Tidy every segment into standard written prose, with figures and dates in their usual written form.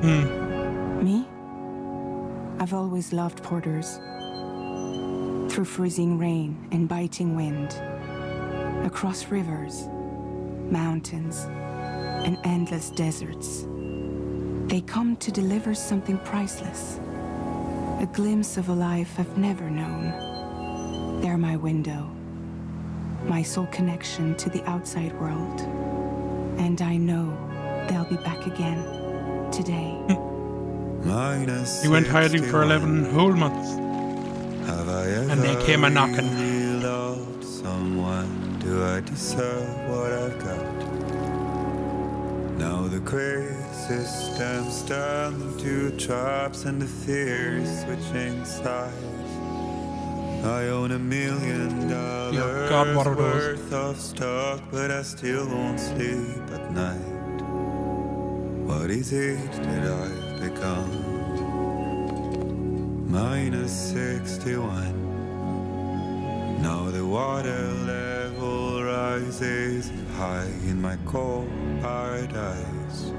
Me? I've always loved porters. Through freezing rain and biting wind, across rivers, mountains, and endless deserts, they come to deliver something priceless, a glimpse of a life I've never known. They're my window, my sole connection to the outside world, and I know they'll be back again today. He went hiding for 11 whole months. And they came a knocking. Loved someone, do I deserve what I've got? Now the crazy system standing to traps and the fears switching sides. I own $1 million God, what are those? worth of stock, but I still won't sleep at night. What is it that I've become? -61. Now the water level rises high in my cold paradise,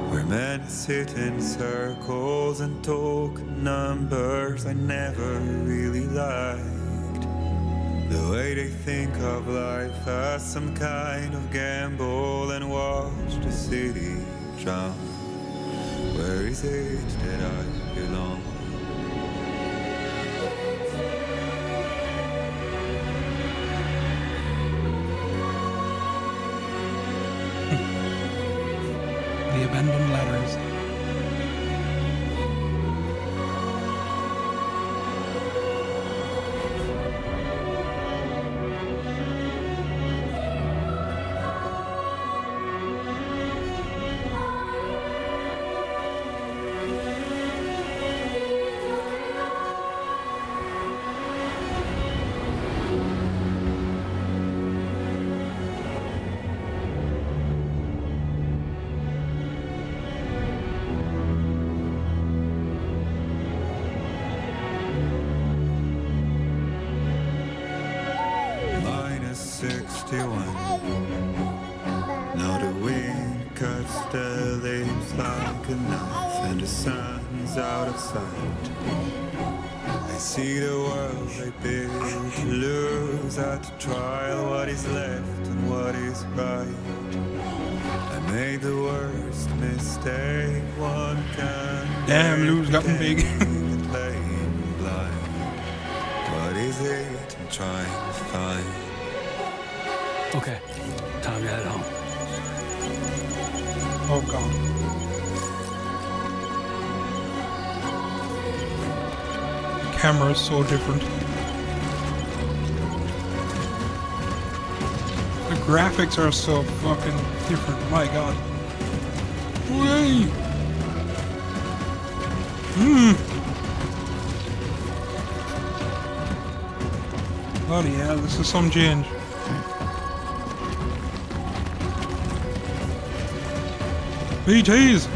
where men sit in circles and talk numbers I never really liked. The way they think of life as some kind of gamble and watch the city drown. Where is it that I belong? The abandoned ladders. Now the wind cuts the leaves like a knife and the sun's out of sight. I see the world I built to lose at the trial, what is left and what is right. I made the worst mistake one can. Damn, Lou's gotten big. Playing blind. What is it I'm trying to find? Okay, time to head home. Oh god. The camera is so different. The graphics are so fucking different. My god. Whee! Bloody hell, this is some change. BTs!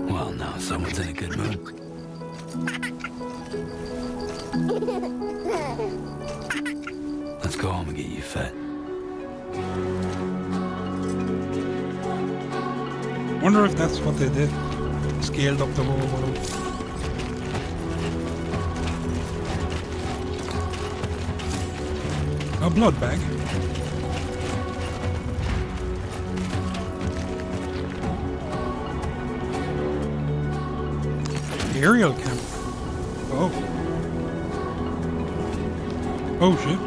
Well, now someone's in a good mood. Let's go home and get you fed. Wonder if that's what they did. Scaled up the whole world. A blood bag. Aerial camp. Oh. Oh shit.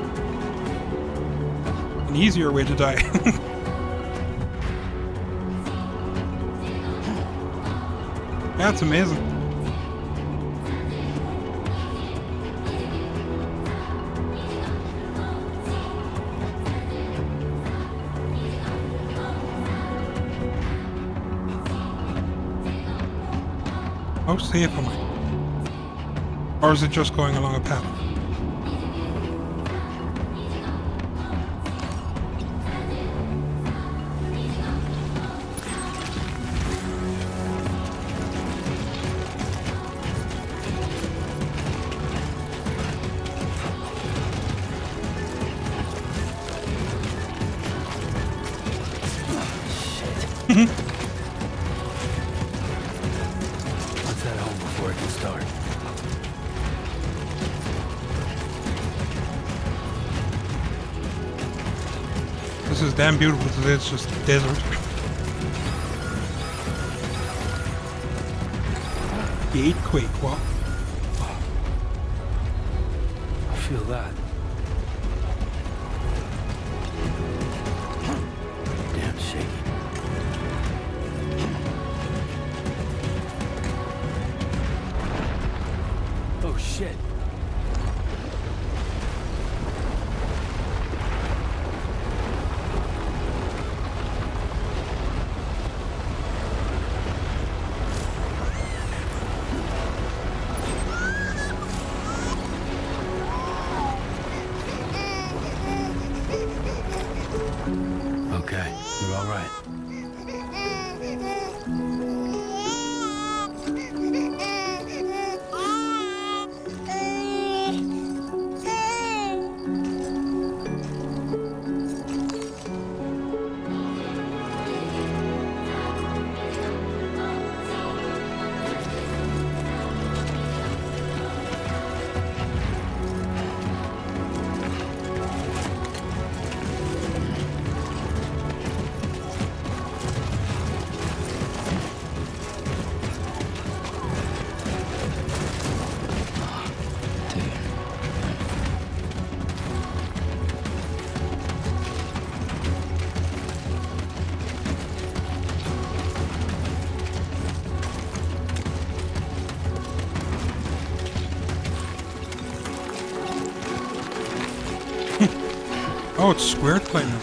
An easier way to die. That's amazing. How safe am I? Or is it just going along a path? Let's head home before it can start. This is damn beautiful today, it's just desert. The earthquake, what? I feel that. Damn shaky. Oh shit. Okay, you're all right. Oh, it's squared plate now.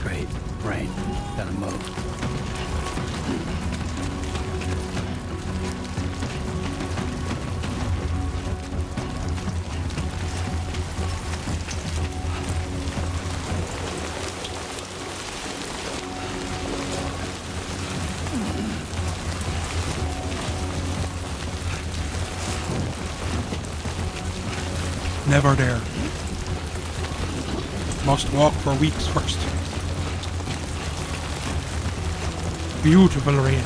Great. Rain. Gotta move. Never there. Must walk for weeks first. Beautiful rain.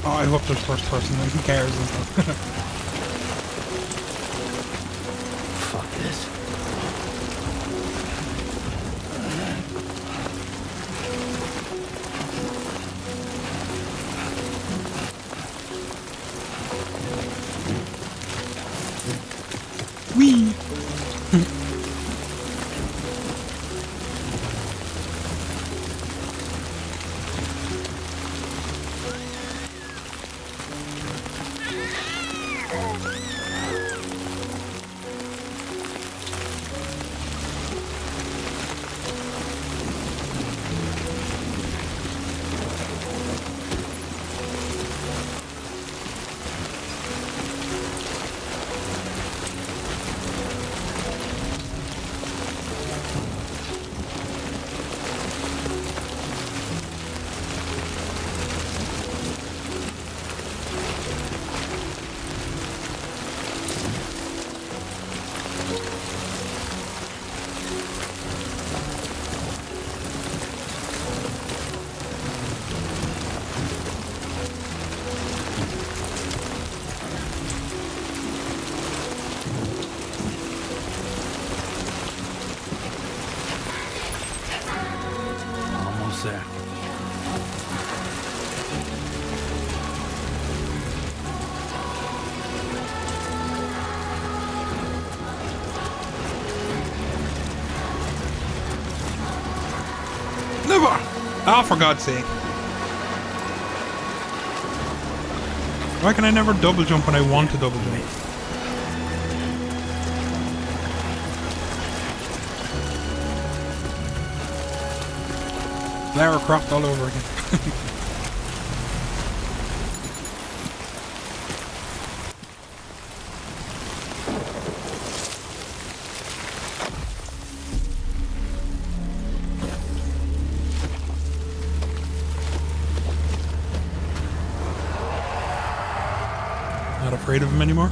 Oh, I hope there's first person, who cares and stuff. Fuck this. Whee! Ah, for God's sake. Why can I never double jump when I want to double jump? Lara Croft all over again. Not afraid of him anymore?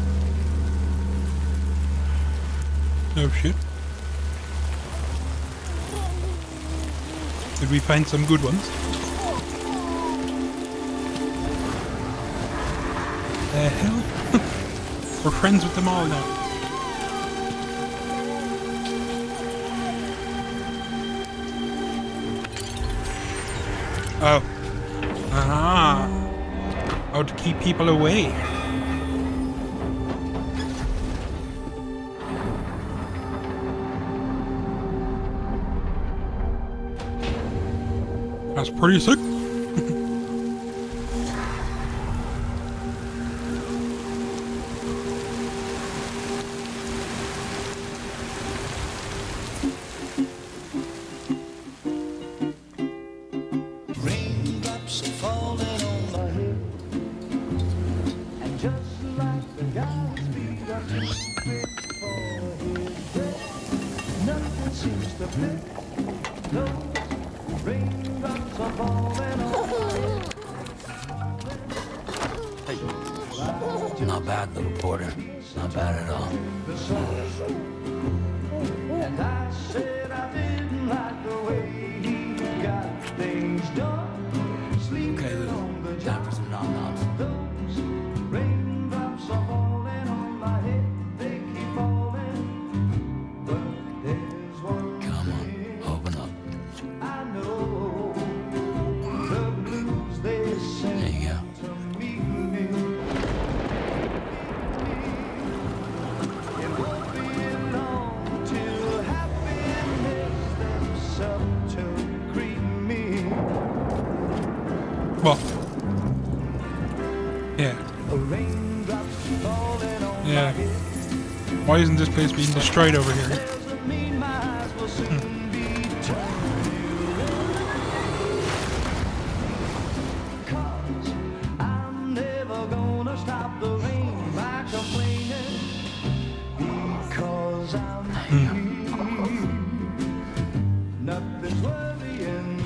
Oh shit. Did we find some good ones? The hell? We're friends with them all now. Oh. Ah. How to keep people away. That's pretty sick. Raindrops are falling on my head, and just like the guy's feet are too big for his bed, nothing seems to fit. Those raindrops are falling on my head. Not bad, little porter. Not bad at all. And I said I didn't like the way he got things done. Okay, Lou. Time for some nom-noms. Those raindrops are falling on my head. They keep falling, but there's one Come on, open up. I know. The blues they There sing you go. to me. It won't be long till happiness steps up to greet me. Well. Yeah. Raindrops falling on Yeah. Why isn't this place being destroyed over here? doesn't mean my eyes will soon be turning red. 'Cause I'm never gonna stop the rain by complaining, because I'm free. Nothing's worrying me.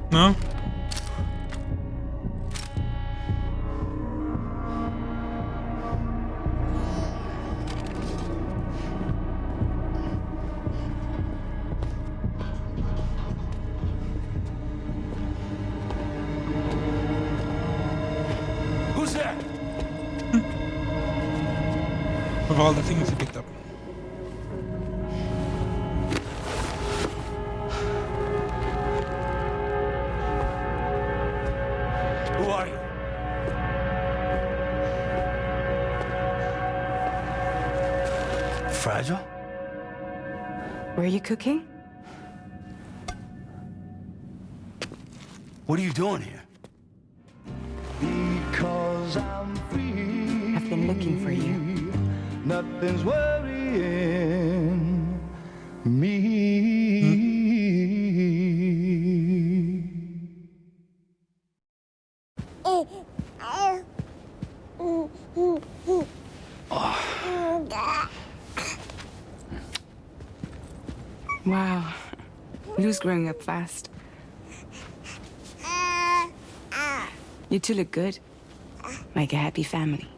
No? Who's there? Of all the things he picked up. Who are you? Fragile? Were you cooking? What are you doing here? Because I'm free. I've been looking for you. Nothing's worrying me. Wow. Lou's growing up fast. You two look good. Like a happy family.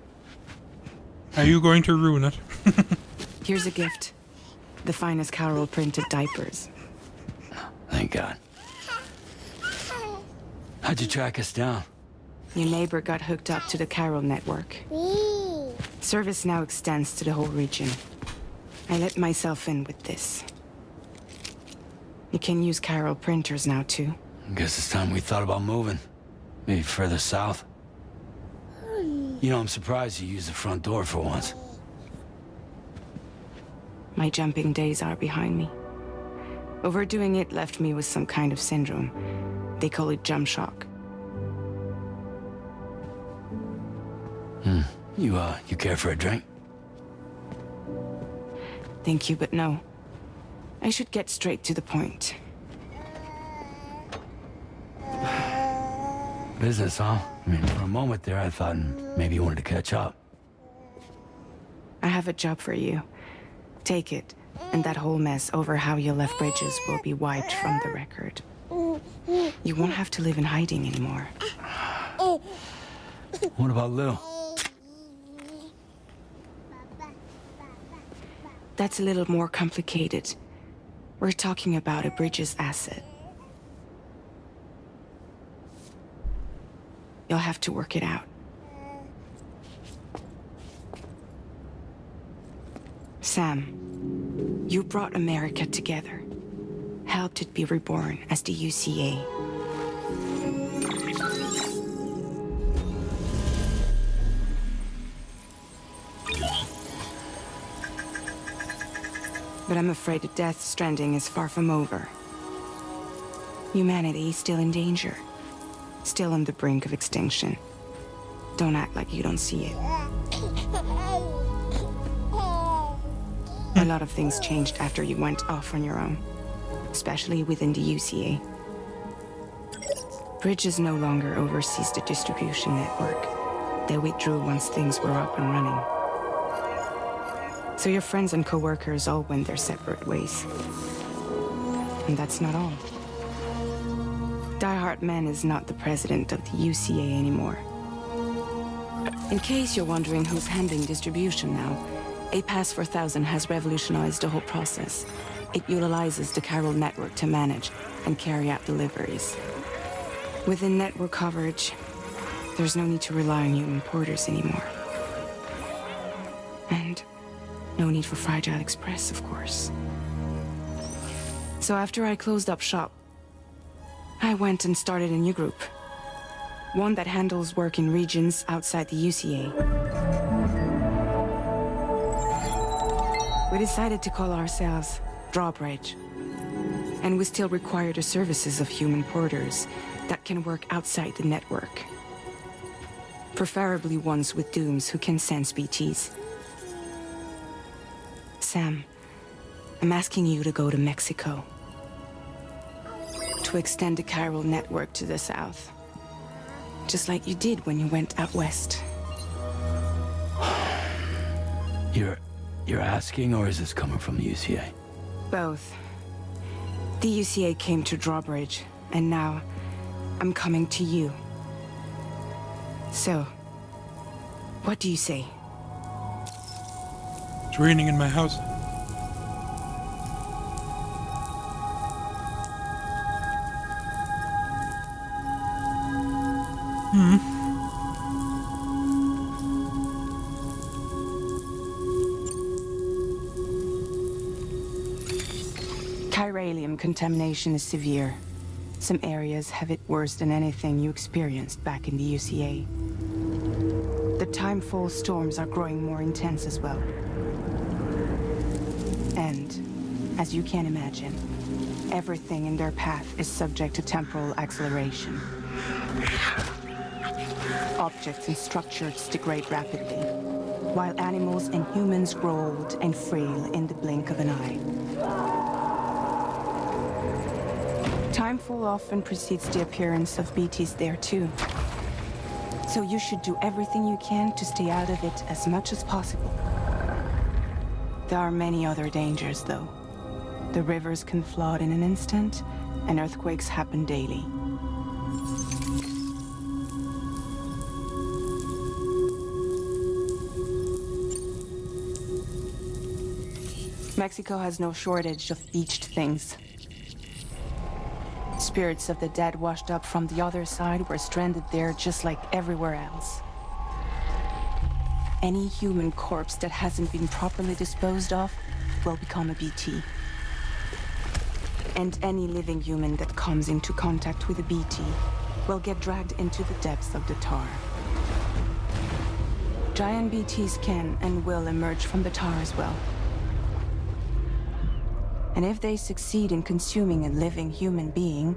Are you going to ruin it? Here's a gift. The finest Carol printed diapers. Thank God. How'd you track us down? Your neighbor got hooked up to the chiral network. Service now extends to the whole region. I let myself in with this. You can use chiral printers now, too. Guess it's time we thought about moving. Maybe further south. You know, I'm surprised you used the front door for once. My jumping days are behind me. Overdoing it left me with some kind of syndrome. They call it jump shock. You care for a drink? Thank you, but no. I should get straight to the point. Business, huh? I mean, for a moment there, I thought maybe you wanted to catch up. I have a job for you. Take it, and that whole mess over how you left Bridges will be wiped from the record. You won't have to live in hiding anymore. What about Lil? That's a little more complicated. We're talking about a Bridges asset. You'll have to work it out. Sam, you brought America together. Helped it be reborn as the UCA. But I'm afraid the death Stranding is far from over. Humanity is still in danger. Still on the brink of extinction. Don't act like you don't see it. A lot of things changed after you went off on your own. Especially within the UCA. Bridges no longer oversees the distribution network. They withdrew once things were up and running. So your friends and co-workers all went their separate ways. And that's not all. Die Hard Man is not the president of the UCA anymore. In case you're wondering who's handling distribution now, A Pass 4000 has revolutionized the whole process. It utilizes the chiral network to manage and carry out deliveries. Within network coverage, there's no need to rely on human porters anymore. And no need for Fragile Express, of course. So after I closed up shop, I went and started a new group. One that handles work in regions outside the UCA. We decided to call ourselves Drawbridge. And we still require the services of human porters that can work outside the network. Preferably ones with dooms who can sense BTs. Sam, I'm asking you to go to Mexico. To extend the chiral network to the south. Just like you did when you went out west. You're asking, or is this coming from the UCA? Both. The UCA came to Drawbridge, and now I'm coming to you. So, what do you say? It's raining in my house. Chiralium contamination is severe. Some areas have it worse than anything you experienced back in the UCA. The timefall storms are growing more intense as well. And, as you can imagine, everything in their path is subject to temporal acceleration. Objects and structures degrade rapidly, while animals and humans grow old and frail in the blink of an eye. Timefall often precedes the appearance of BTs there too. So you should do everything you can to stay out of it as much as possible. There are many other dangers, though. The rivers can flood in an instant, and earthquakes happen daily. Mexico has no shortage of beached things. spirits of the dead washed up from the other side were stranded there just like everywhere else. Any human corpse that hasn't been properly disposed of will become a BT. And any living human that comes into contact with a BT will get dragged into the depths of the tar. Giant BTs can and will emerge from the tar as well. And if they succeed in consuming a living human being,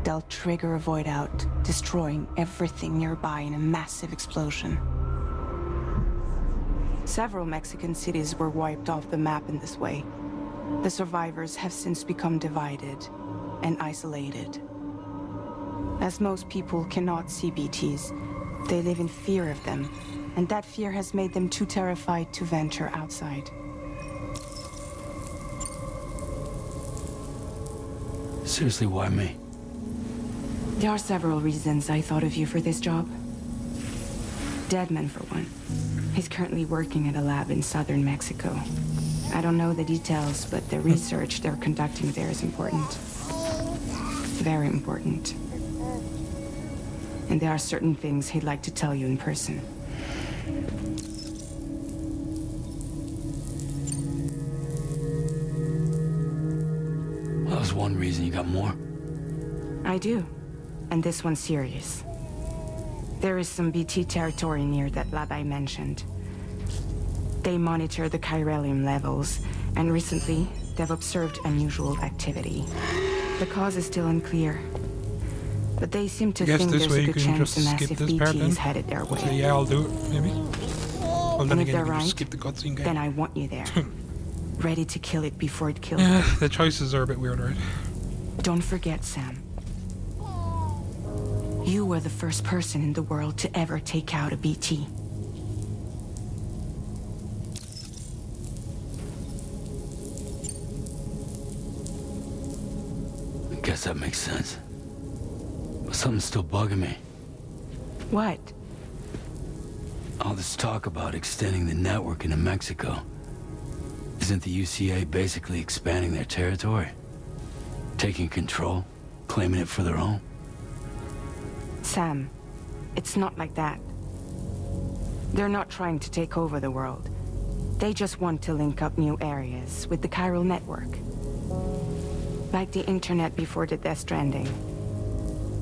they'll trigger a void out, destroying everything nearby in a massive explosion. Several Mexican cities were wiped off the map in this way. The survivors have since become divided and isolated. As most people cannot see BTs, they live in fear of them, and that fear has made them too terrified to venture outside. Seriously, why me? There are several reasons I thought of you for this job. Deadman, for one. He's currently working at a lab in southern Mexico. I don't know the details, but the research they're conducting there is important. Very important. And there are certain things he'd like to tell you in person. Well, that was one reason. You got more? I do. And this one's serious. There is some BT territory near that lab I mentioned. They monitor the chiralium levels, and recently, they've observed unusual activity. The cause is still unclear, but they seem to think this there's way a you good can chance just a skip massive this BT part then. is headed their way. So yeah, I'll do it, maybe. Well, then And if again, you they're can right, just skip the cutscene game. then I want you there, ready to kill it before it kills Yeah, you. the choices are a bit weird, right? Don't forget, Sam. You were the first person in the world to ever take out a BT. I guess that makes sense. But something's still bugging me. What? All this talk about extending the network into Mexico. Isn't the UCA basically expanding their territory? Taking control? Claiming it for their own? Sam, it's not like that. They're not trying to take over the world. They just want to link up new areas with the chiral network. Like the internet before the Death Stranding.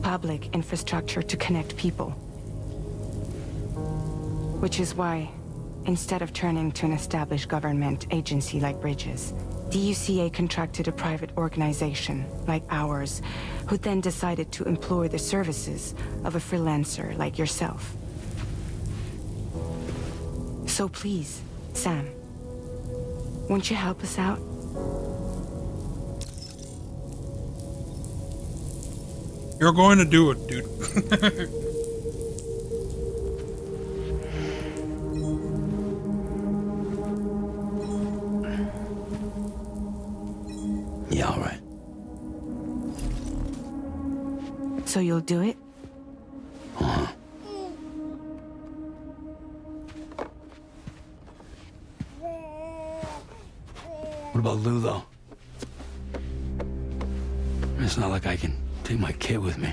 Public infrastructure to connect people. Which is why, instead of turning to an established government agency like Bridges, the UCA contracted a private organization like ours, who then decided to employ the services of a freelancer like yourself. So please, Sam, won't you help us out? You're going to do it, dude. Yeah, all right. So you'll do it? Uh-huh. What about Lou, though? It's not like I can take my kid with me.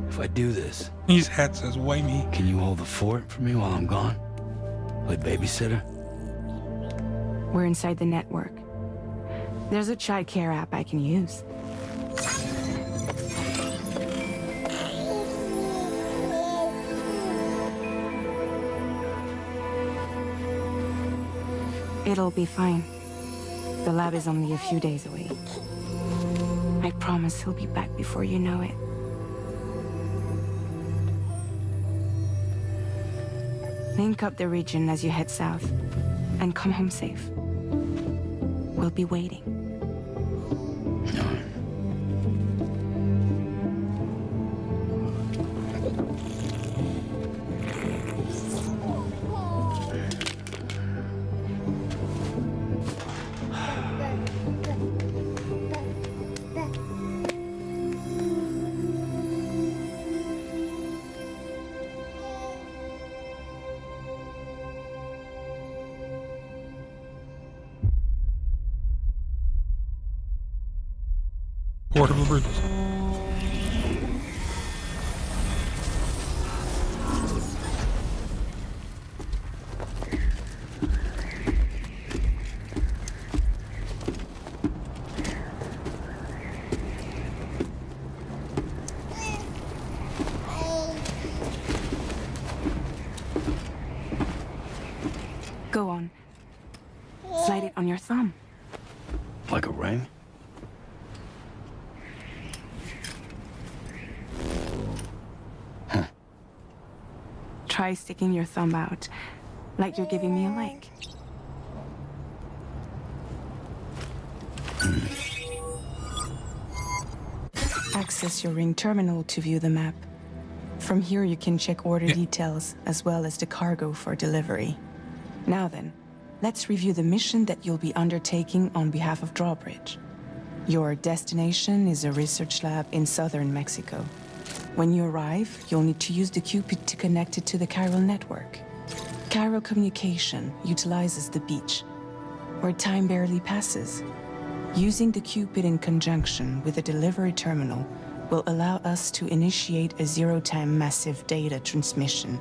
If I do this, His hat says, why me? can you hold the fort for me while I'm gone? Play babysitter? We're inside the network. There's a child care app I can use. It'll be fine. The lab is only a few days away. I promise he'll be back before you know it. Link up the region as you head south, and come home safe. We'll be waiting. All right. Portable bridges. Go on. Slide it on your thumb. Like a ring? Try sticking your thumb out, like you're giving me a like. Access your ring terminal to view the map. From here you can check order details as well as the cargo for delivery. Now then, let's review the mission that you'll be undertaking on behalf of Drawbridge. Your destination is a research lab in southern Mexico. When you arrive, you'll need to use the Cupid to connect it to the chiral network. Chiral communication utilizes the beach, where time barely passes. Using the Cupid in conjunction with a delivery terminal will allow us to initiate a zero-time massive data transmission.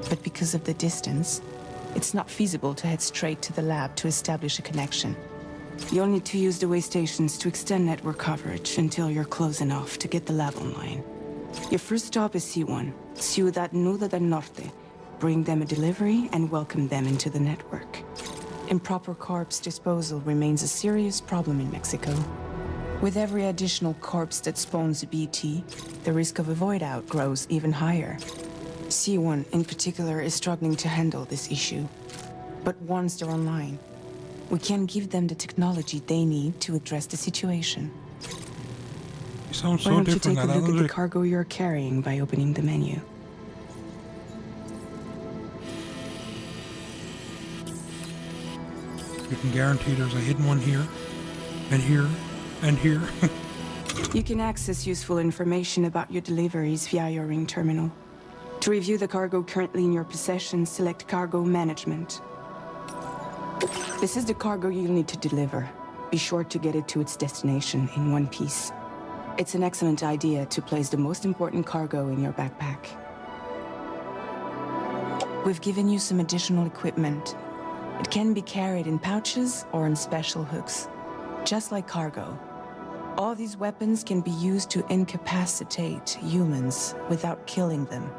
But because of the distance, it's not feasible to head straight to the lab to establish a connection. You'll need to use the way stations to extend network coverage until you're close enough to get the lab online. Your first stop is C1, Ciudad Nuda del Norte. Bring them a delivery and welcome them into the network. Improper corpse disposal remains a serious problem in Mexico. With every additional corpse that spawns a BT, the risk of a void out grows even higher. C1 in particular is struggling to handle this issue. But once they're online, we can give them the technology they need to address the situation. You sound Why so don't you different take a than look at the others. cargo you're carrying by opening the menu? You can guarantee there's a hidden one here, and here, and here. You can access useful information about your deliveries via your ring terminal. To review the cargo currently in your possession, select Cargo Management. This is the cargo you'll need to deliver. Be sure to get it to its destination in one piece. It's an excellent idea to place the most important cargo in your backpack. We've given you some additional equipment. It can be carried in pouches or in special hooks, just like cargo. All these weapons can be used to incapacitate humans without killing them.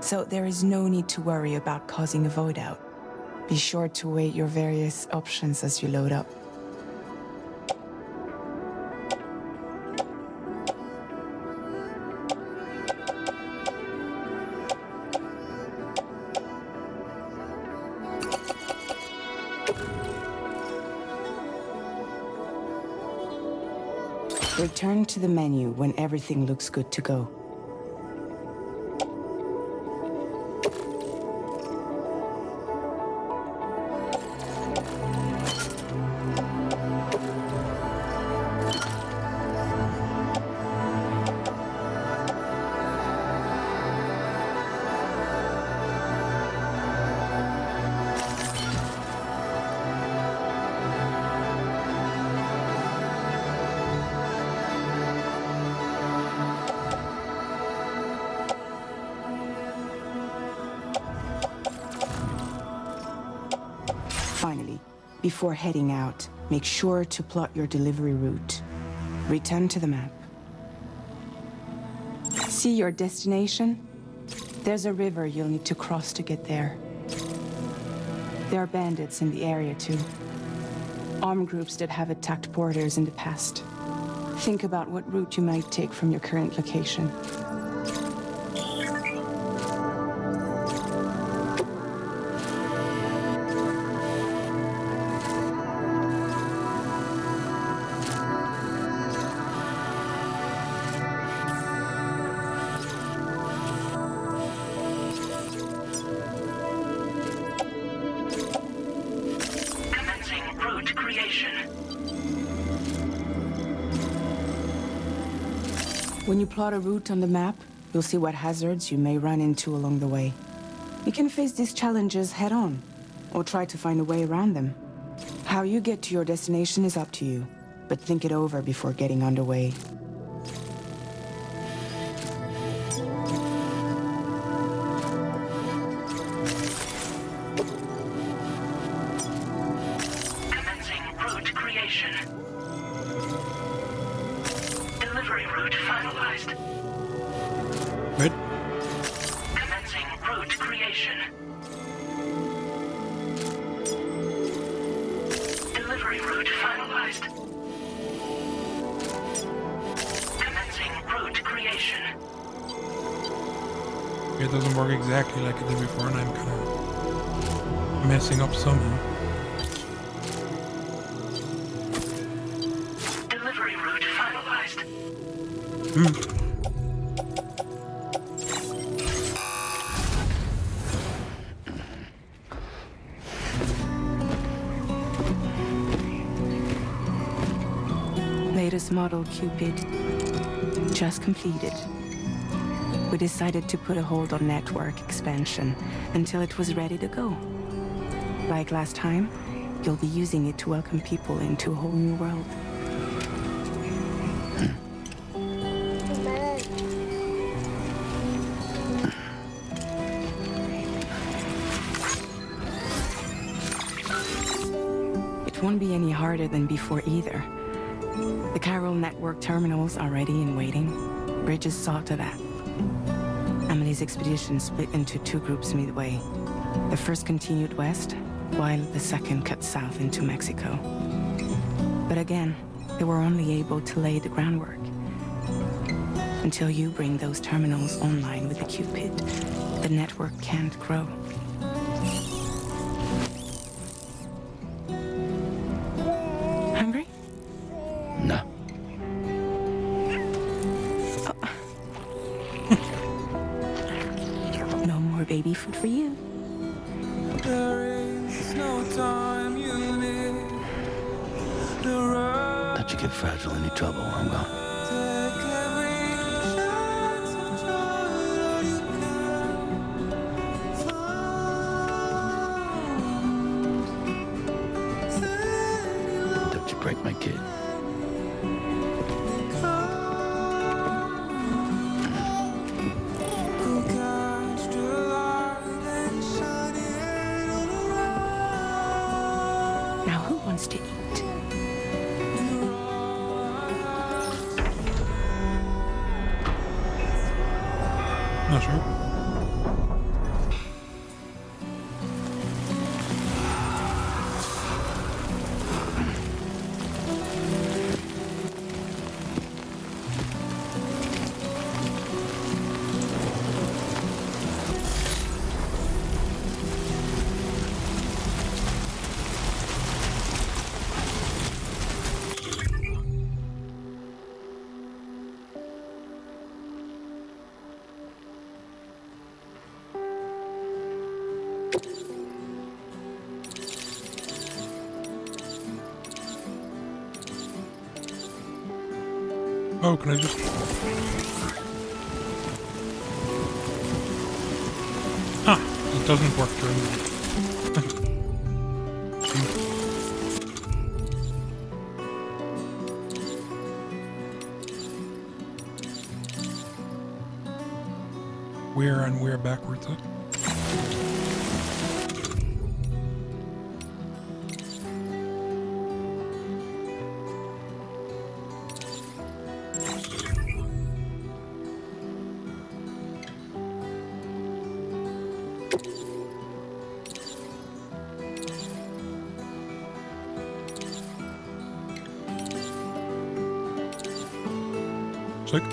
So there is no need to worry about causing a void out. Be sure to weigh your various options as you load up. Return to the menu when everything looks good to go. Finally, before heading out, make sure to plot your delivery route. Return to the map. See your destination? There's a river you'll need to cross to get there. There are bandits in the area too. Armed groups that have attacked porters in the past. Think about what route you might take from your current location. When you plot a route on the map, you'll see what hazards you may run into along the way. You can face these challenges head-on, or try to find a way around them. How you get to your destination is up to you, but think it over before getting underway. It doesn't work exactly like it did before, and I'm kind of messing up somehow. Delivery route finalized. Latest model Cupid just completed. We decided to put a hold on network expansion until it was ready to go. Like last time, you'll be using it to welcome people into a whole new world. It won't be any harder than before either. The Carol network terminals are ready and waiting. Bridges saw to that. Emily's expedition split into two groups midway. The first continued west, while the second cut south into Mexico. But again, they were only able to lay the groundwork. Until you bring those terminals online with the Cupid, the network can't grow. Hungry? No. No more baby food for you. Don't you get fragile any trouble while I'm gone. Don't you break my kid. Now who wants to eat? Not sure. Oh, can I just... Ah, it doesn't work during Where and where backwards, huh? Sick.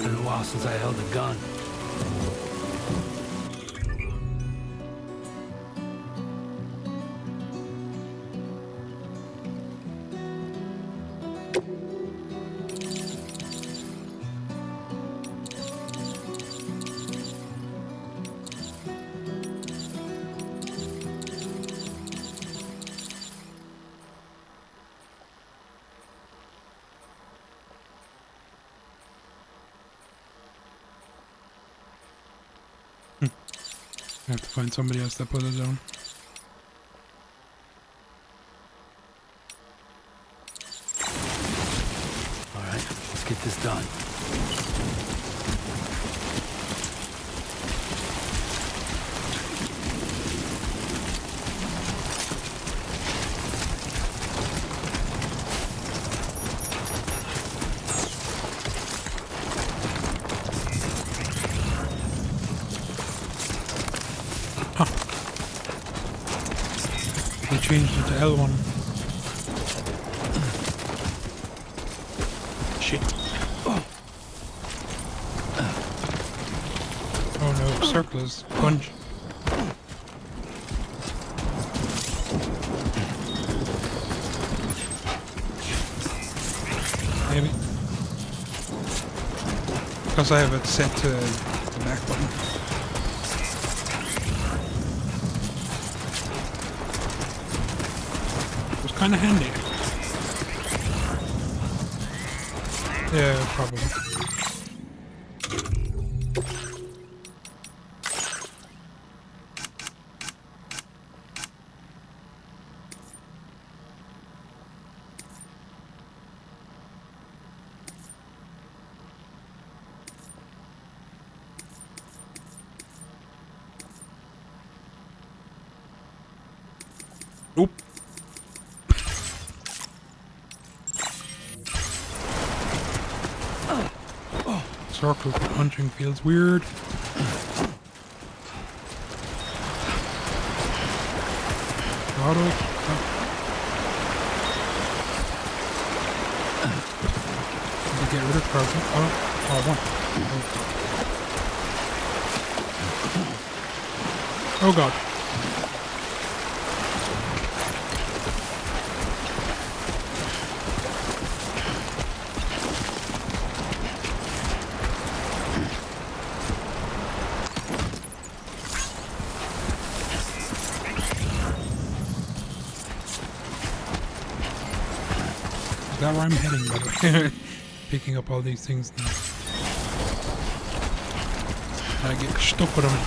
Been a while since I held a gun. I have to find somebody else to put it down. All right, let's get this done. He changed it to L1. Shit. Oh no, circle is punch. Maybe. Because I have it set to the back button. It was kind of handy. Yeah, probably. Oop. Circle punching feels weird. How do I... Did I get rid of purple? Oh, one. Oh god. Is that where I'm heading, by the way? Picking up all these things now. I get stuck with them.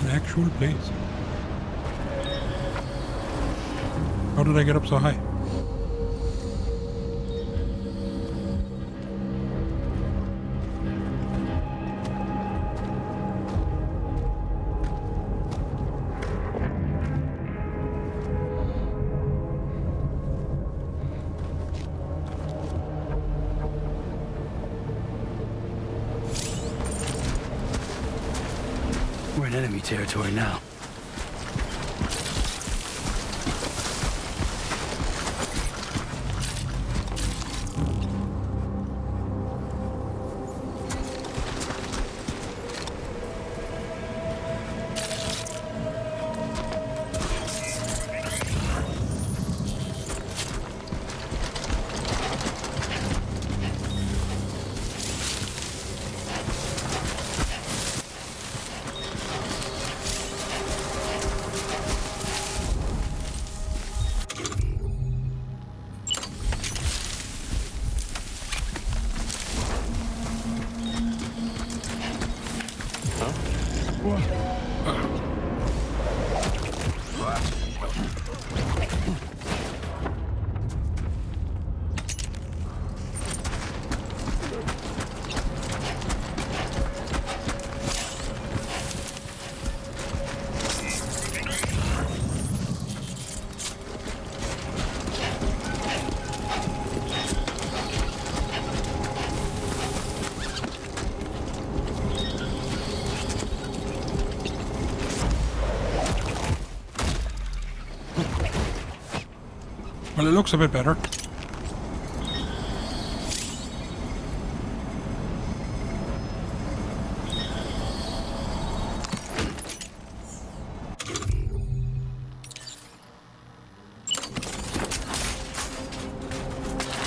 Actual place. How did I get up so high? We're in enemy territory now. Well, it looks a bit better.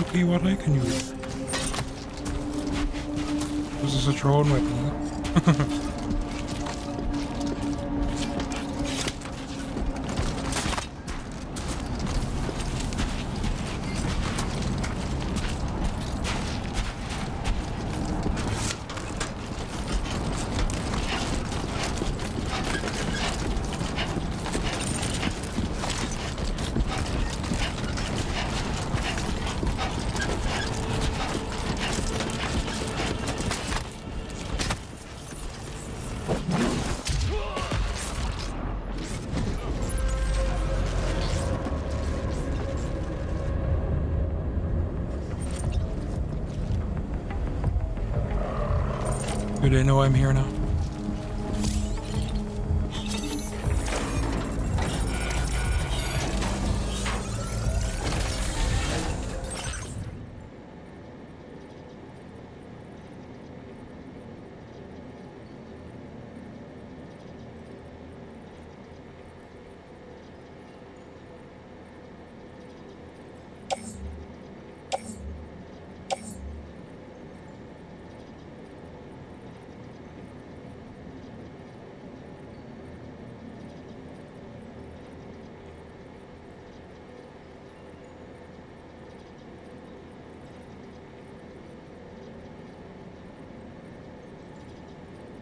Okay, what I can use. This is a thrown weapon. Do they know I'm here now?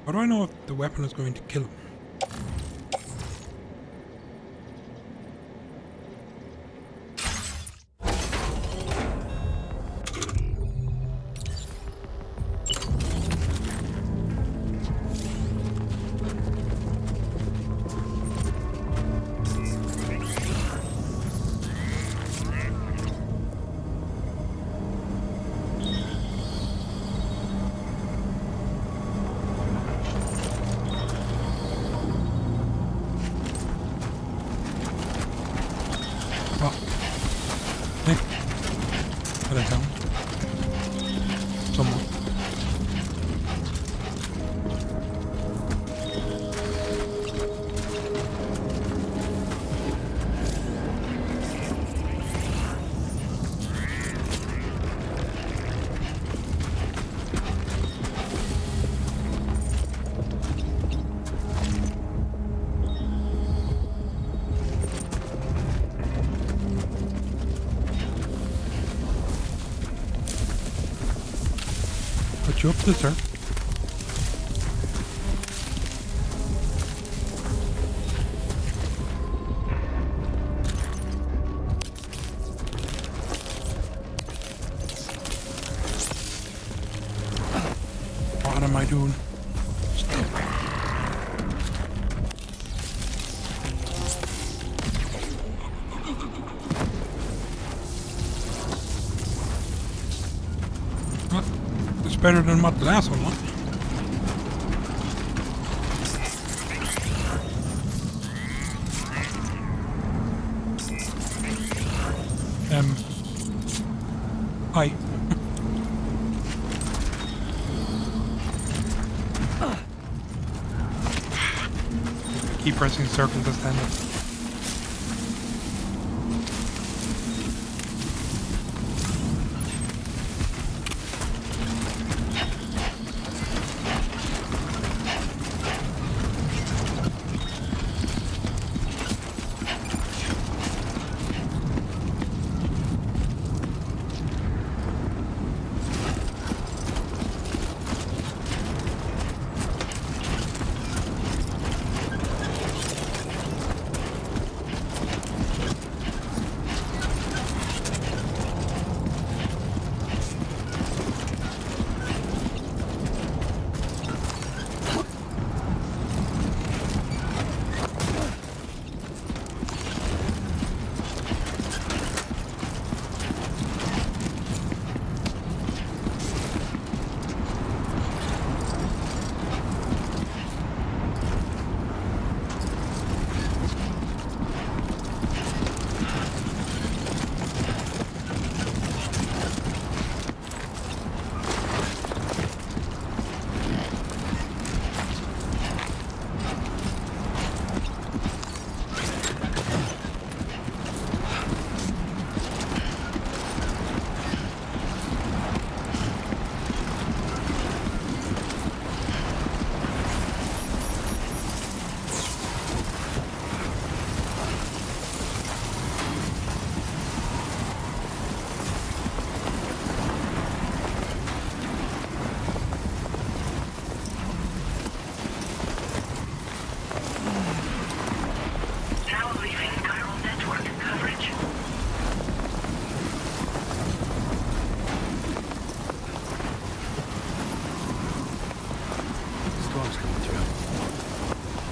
How do I know if the weapon is going to kill him? What I found? Someone. Put you up to the sir. What am I doing? It's better than what the last one was. Hi. Keep pressing circle to stand up.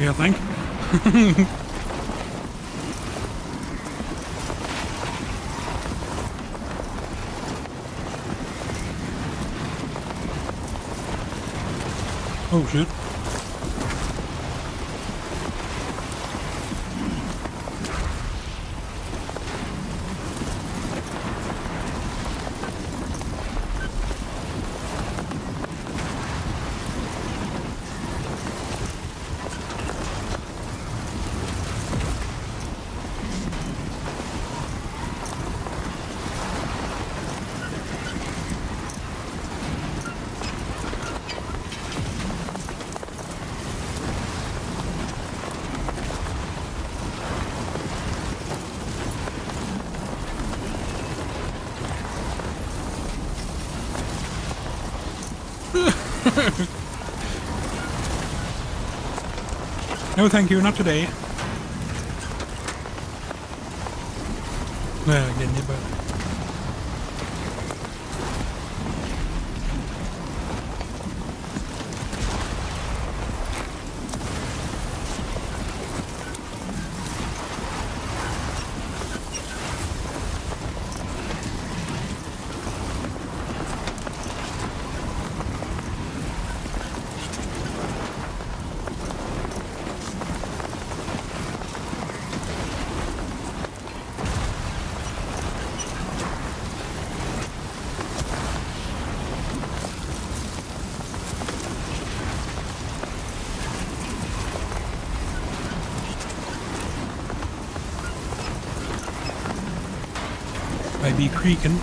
You think? Oh shit. No, thank you, not today. Well, getting you, but. Might be creaking.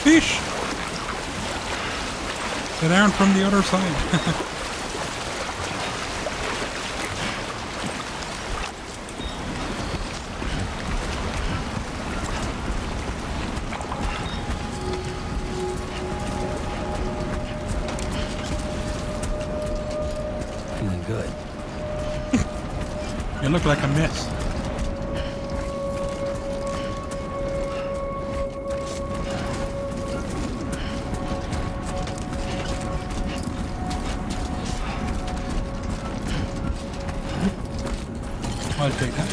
Fish! Get down from the other side. Feeling good. You look like a mess. I'll take that.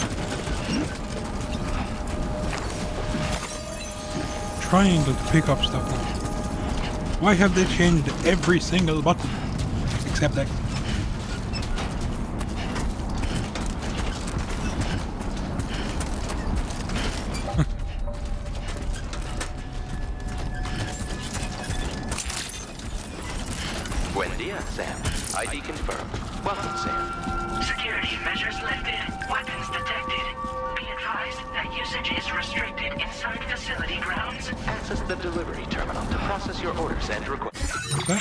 Triangle to pick up stuff now. Why have they changed every single button? Except X. Buen dia, Sam. ID confirmed. Welcome, Sam. Security measures lifted. Weapons detected. Be advised that usage is restricted inside facility grounds. Access the delivery terminal to process your orders and requests. Okay.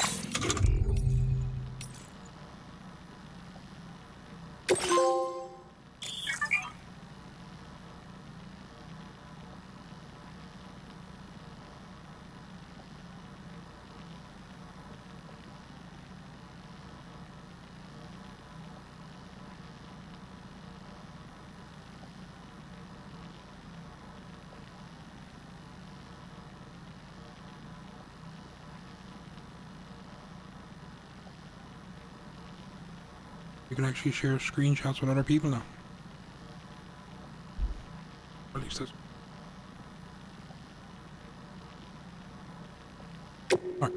You can actually share screenshots with other people now. Or at least that's... Alright.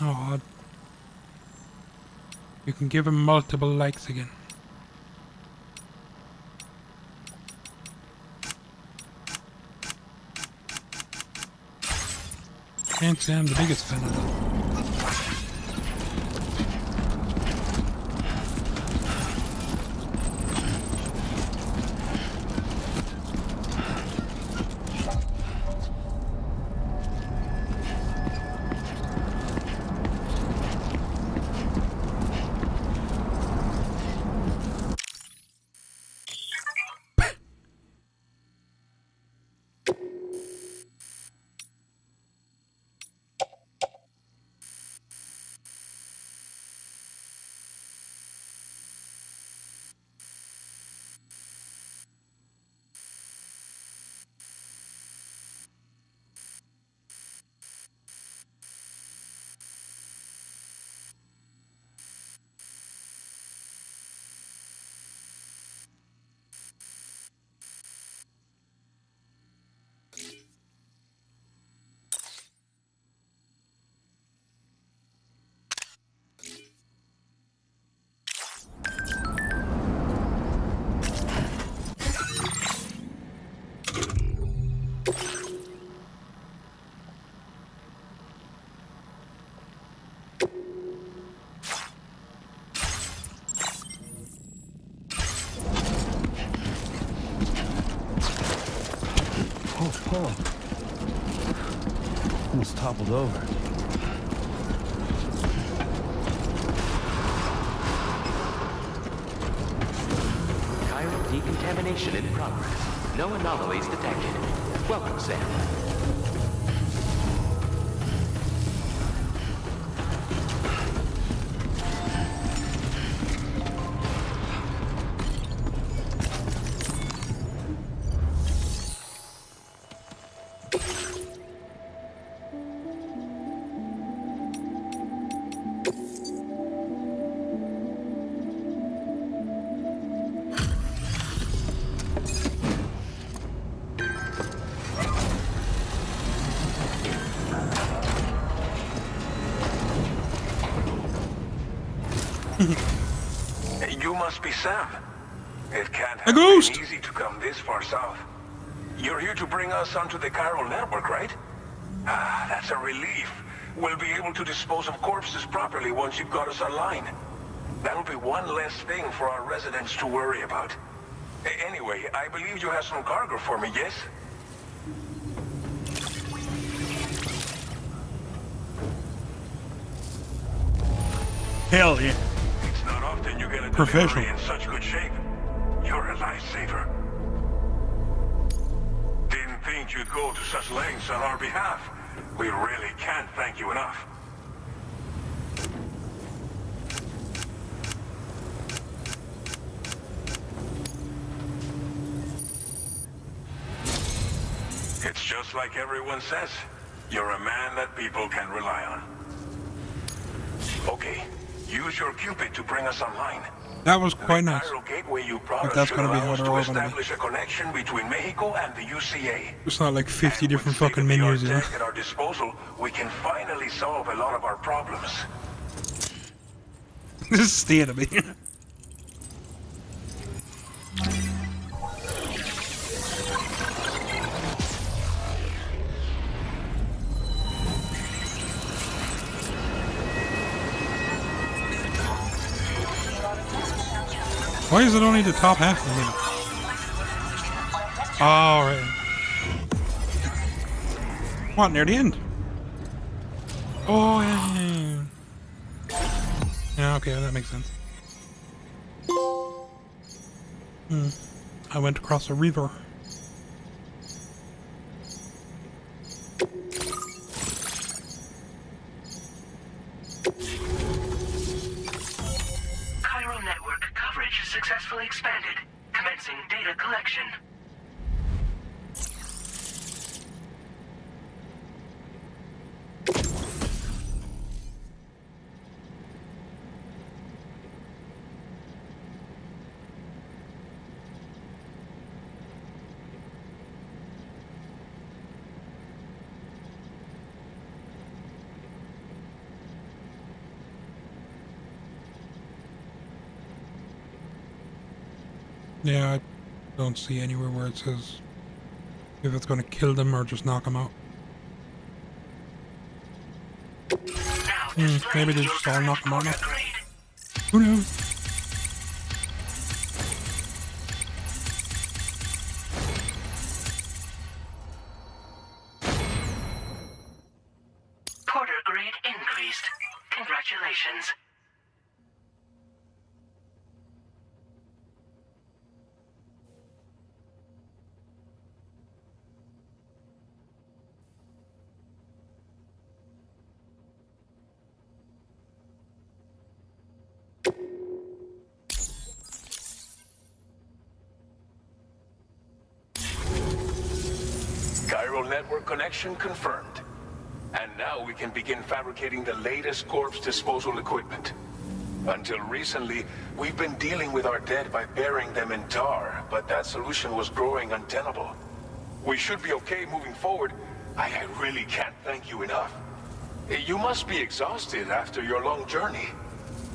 Oh, you can give him multiple likes again. Can't say I'm the biggest fan of that. Oh, almost toppled over. Chiral decontamination in progress. No anomalies detected. Welcome, Sam. You must be Sam. It can't A have ghost! been easy to come this far south. You're here to bring us onto the Chiral network, right? Ah, that's a relief. We'll be able to dispose of corpses properly once you've got us online. That'll be one less thing for our residents to worry about. Anyway, I believe you have some cargo for me, yes? Hell yeah. It's not often you get a Professional. delivery in such good shape. You're a lifesaver. Didn't think you'd go to such lengths on our behalf. We really can't thank you enough. It's just like everyone says. You're a man that people can rely on. Okay, use your Cupid to bring us online. That was quite The nice. Chiral gateway you brought If us that's should gonna be allow how us they're to all gonna be. establish a connection between Mexico and the UCA. It's not like 50 And different with fucking state-of-the-art menus, you know? tech at our disposal, we can finally solve a lot of our problems. This is state of it. Why is it only the top half of the minute? Oh, right. What, near the end? Oh, yeah. Yeah, okay, that makes sense. I went across a river. Chiral network coverage successfully expanded. Commencing data collection. Yeah, I don't see anywhere where it says if it's going to kill them or just knock them out. Maybe they just all knock them out now. Who knows? Porter grade increased. Congratulations. Chiral network connection confirmed. And now we can begin fabricating the latest corpse disposal equipment. Until recently, we've been dealing with our dead by burying them in tar, but that solution was growing untenable. We should be okay moving forward. I really can't thank you enough. You must be exhausted after your long journey.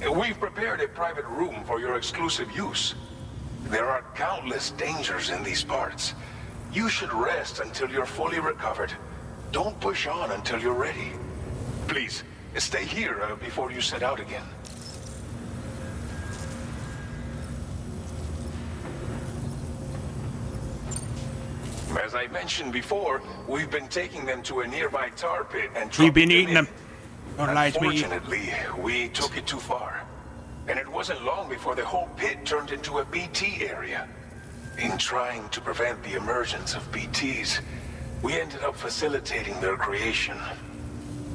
We've prepared a private room for your exclusive use. There are countless dangers in these parts. You should rest until you're fully recovered. Don't push on until you're ready. Please, stay here before you set out again. As I mentioned before, we've been taking them to a nearby tar pit and We've been trucking eating them. Don't lie to me. Unfortunately, we took it too far. And it wasn't long before the whole pit turned into a BT area. In trying to prevent the emergence of BTs, we ended up facilitating their creation.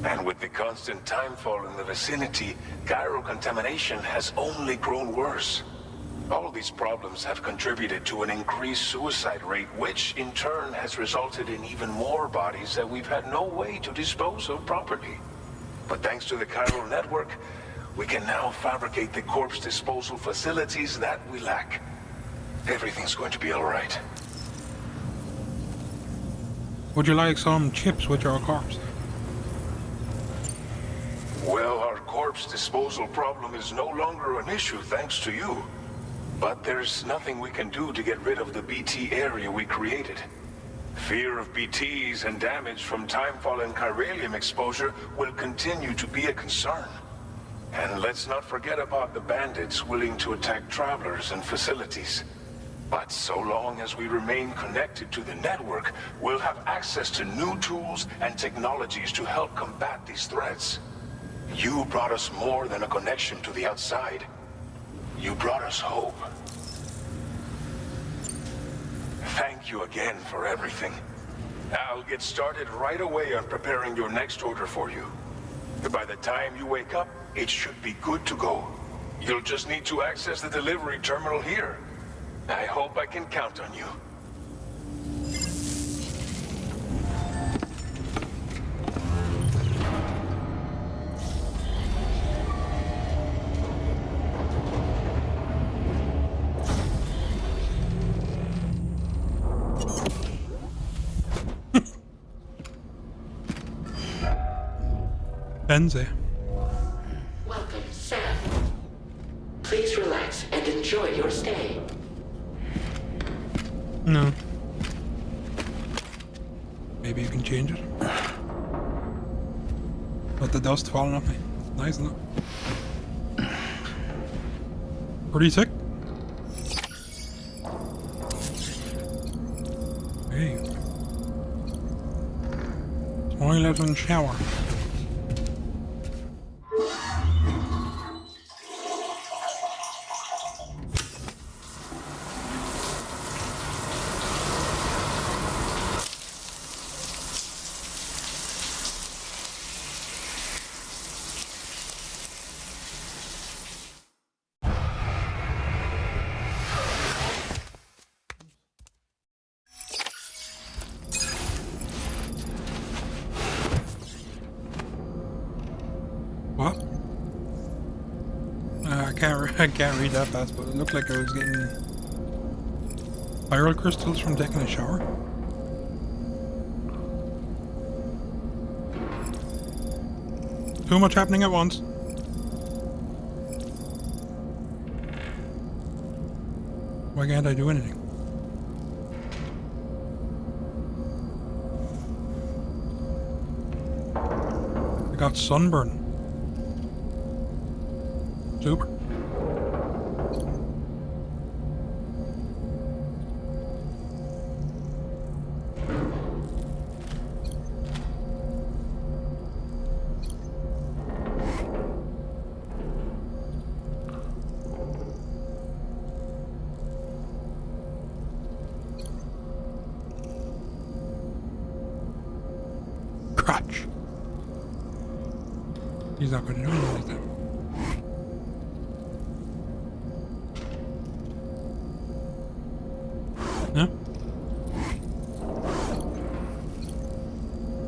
And with the constant timefall in the vicinity, chiral contamination has only grown worse. All these problems have contributed to an increased suicide rate, which in turn has resulted in even more bodies that we've had no way to dispose of properly. But thanks to the chiral network, we can now fabricate the corpse disposal facilities that we lack. Everything's going to be all right. Would you like some chips with your corpse? Well, our corpse disposal problem is no longer an issue thanks to you. But there's nothing we can do to get rid of the BT area we created. Fear of BTs and damage from timefall and chiralium exposure will continue to be a concern. And let's not forget about the bandits willing to attack travelers and facilities. But so long as we remain connected to the network, we'll have access to new tools and technologies to help combat these threats. You brought us more than a connection to the outside. You brought us hope. Thank you again for everything. I'll get started right away on preparing your next order for you. By the time you wake up, it should be good to go. You'll just need to access the delivery terminal here. I hope I can count on you. Benzie. Welcome, Sam. Please relax and enjoy your stay. No. Maybe you can change it. But the dust falling off me. Nice, isn't it? Pretty sick. Toilet and shower. What? I can't read that fast, but it looked like I was getting spiral crystals from taking a shower. Too much happening at once. Why can't I do anything? I got sunburn. Super. Crotch. He's not going to do anything like that. No?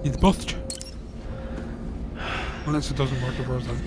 He's both. Unless it doesn't work the first time.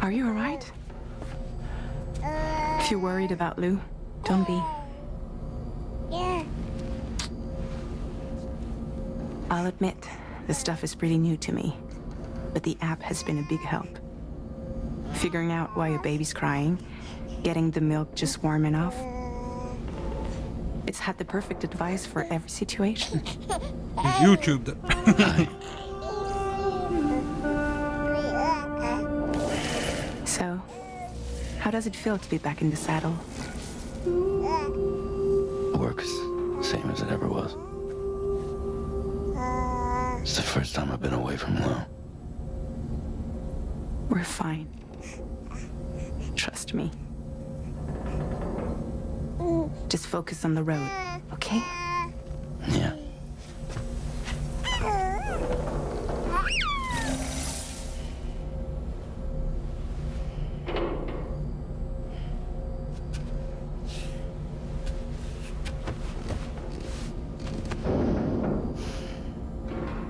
Are you alright? If you're worried about Lou, don't be. I'll admit, this stuff is pretty new to me, but the app has been a big help. Figuring out why a baby's crying, getting the milk just warm enough. It's had the perfect advice for every situation. You YouTubed it. So, how does it feel to be back in the saddle? Works same as it ever was. It's the first time I've been away from Lou. We're fine. Trust me. Just focus on the road, okay? Yeah.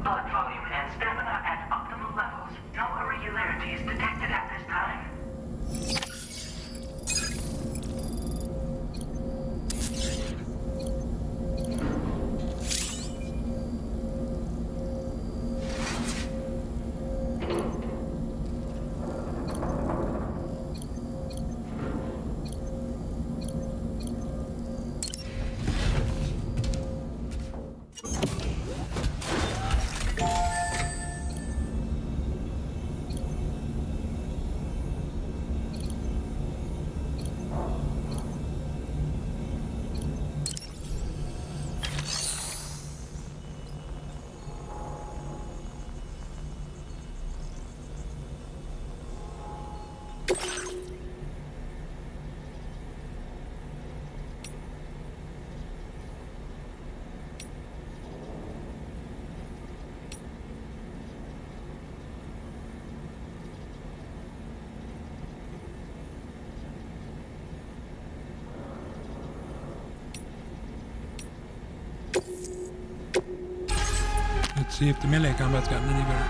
Blood volume and stamina at optimal levels. No irregularities detected at this time. Let's see if the melee combat's gotten any better.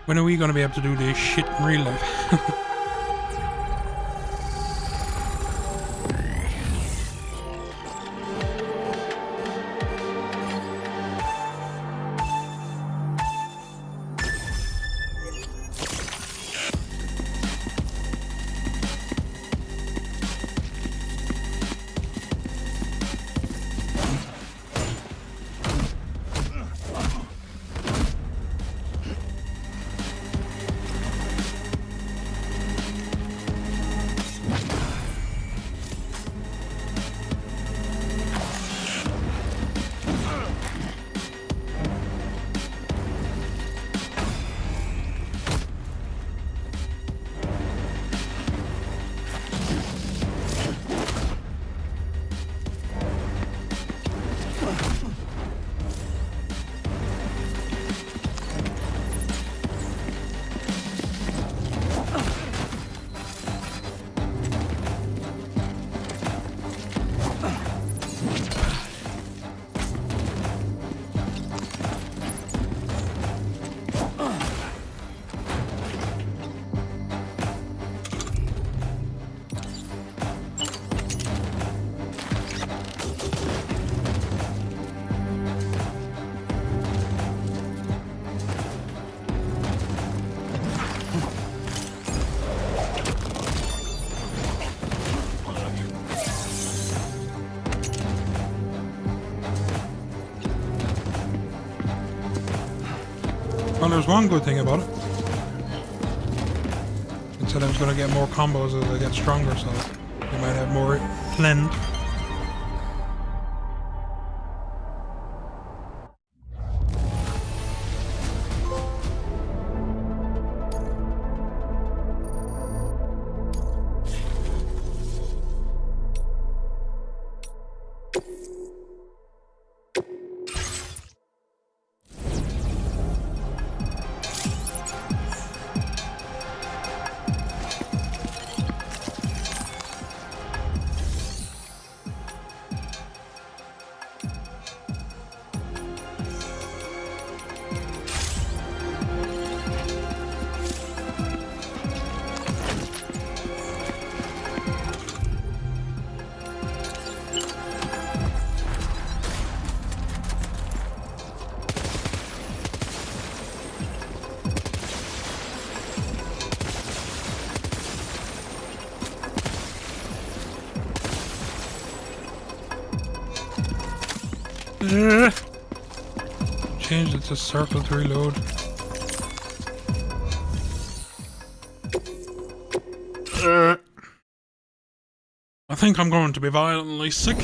When are we gonna be able to do this shit in real life? Well, there's one good thing about it. It said I was going to get more combos as I get stronger, so you might have more blend. Change it to circle to reload. I think I'm going to be violently sick.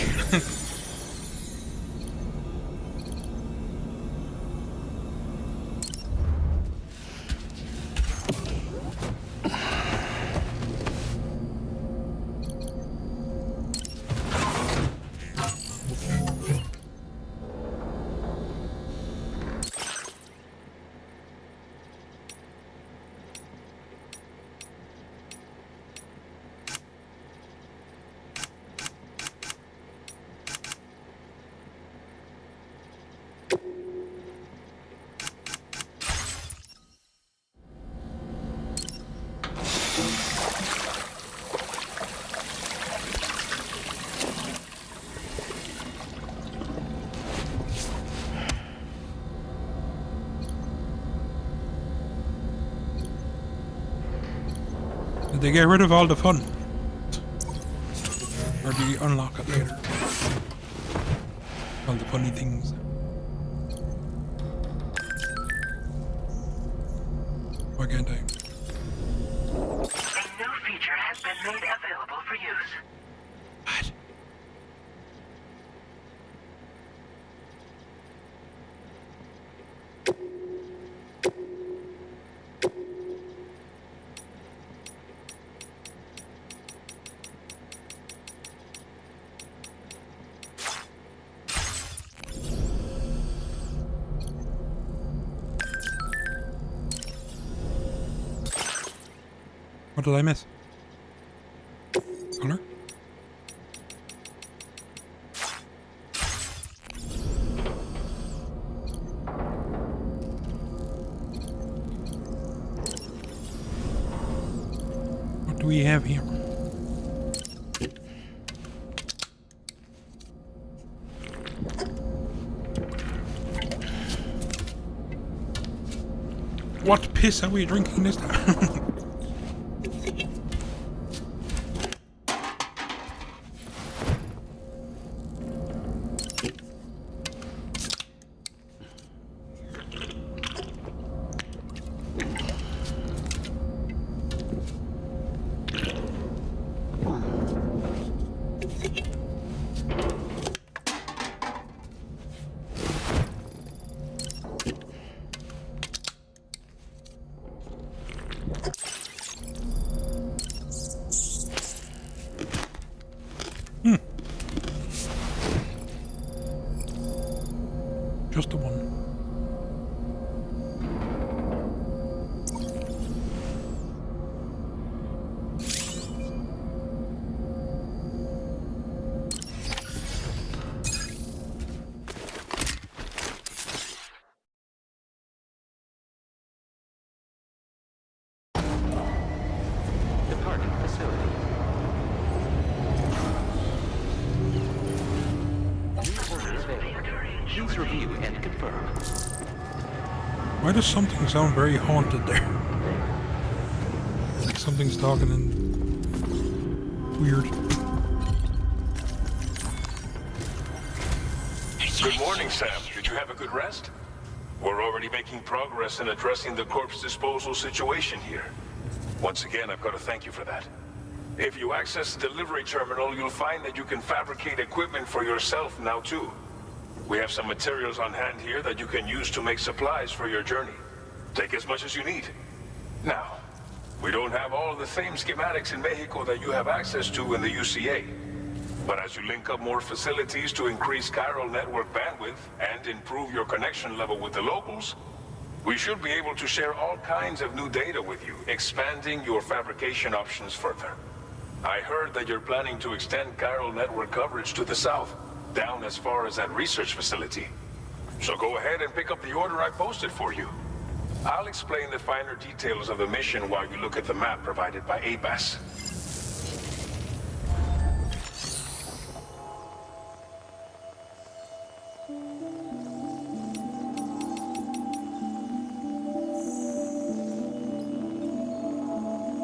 Did they get rid of all the fun? Or do you unlock it later? All the funny things. Why can't I? A new feature has been made available for use. What? What did I miss? Color? What do we have here? What piss are we drinking this time? Just the one. Departing facility. New orders available. Please review and confirm. Why does something sound very haunted there? Like something's talking in weird. Good morning, Sam. Did you have a good rest? We're already making progress in addressing the corpse disposal situation here. Once again, I've got to thank you for that. If you access the delivery terminal, you'll find that you can fabricate equipment for yourself now too. We have some materials on hand here that you can use to make supplies for your journey. Take as much as you need. Now, we don't have all the same schematics in Mexico that you have access to in the UCA. But as you link up more facilities to increase chiral network bandwidth and improve your connection level with the locals, we should be able to share all kinds of new data with you, expanding your fabrication options further. I heard that you're planning to extend chiral network coverage to the south, down as far as that research facility. So go ahead and pick up the order I posted for you. I'll explain the finer details of the mission while you look at the map provided by ABAS.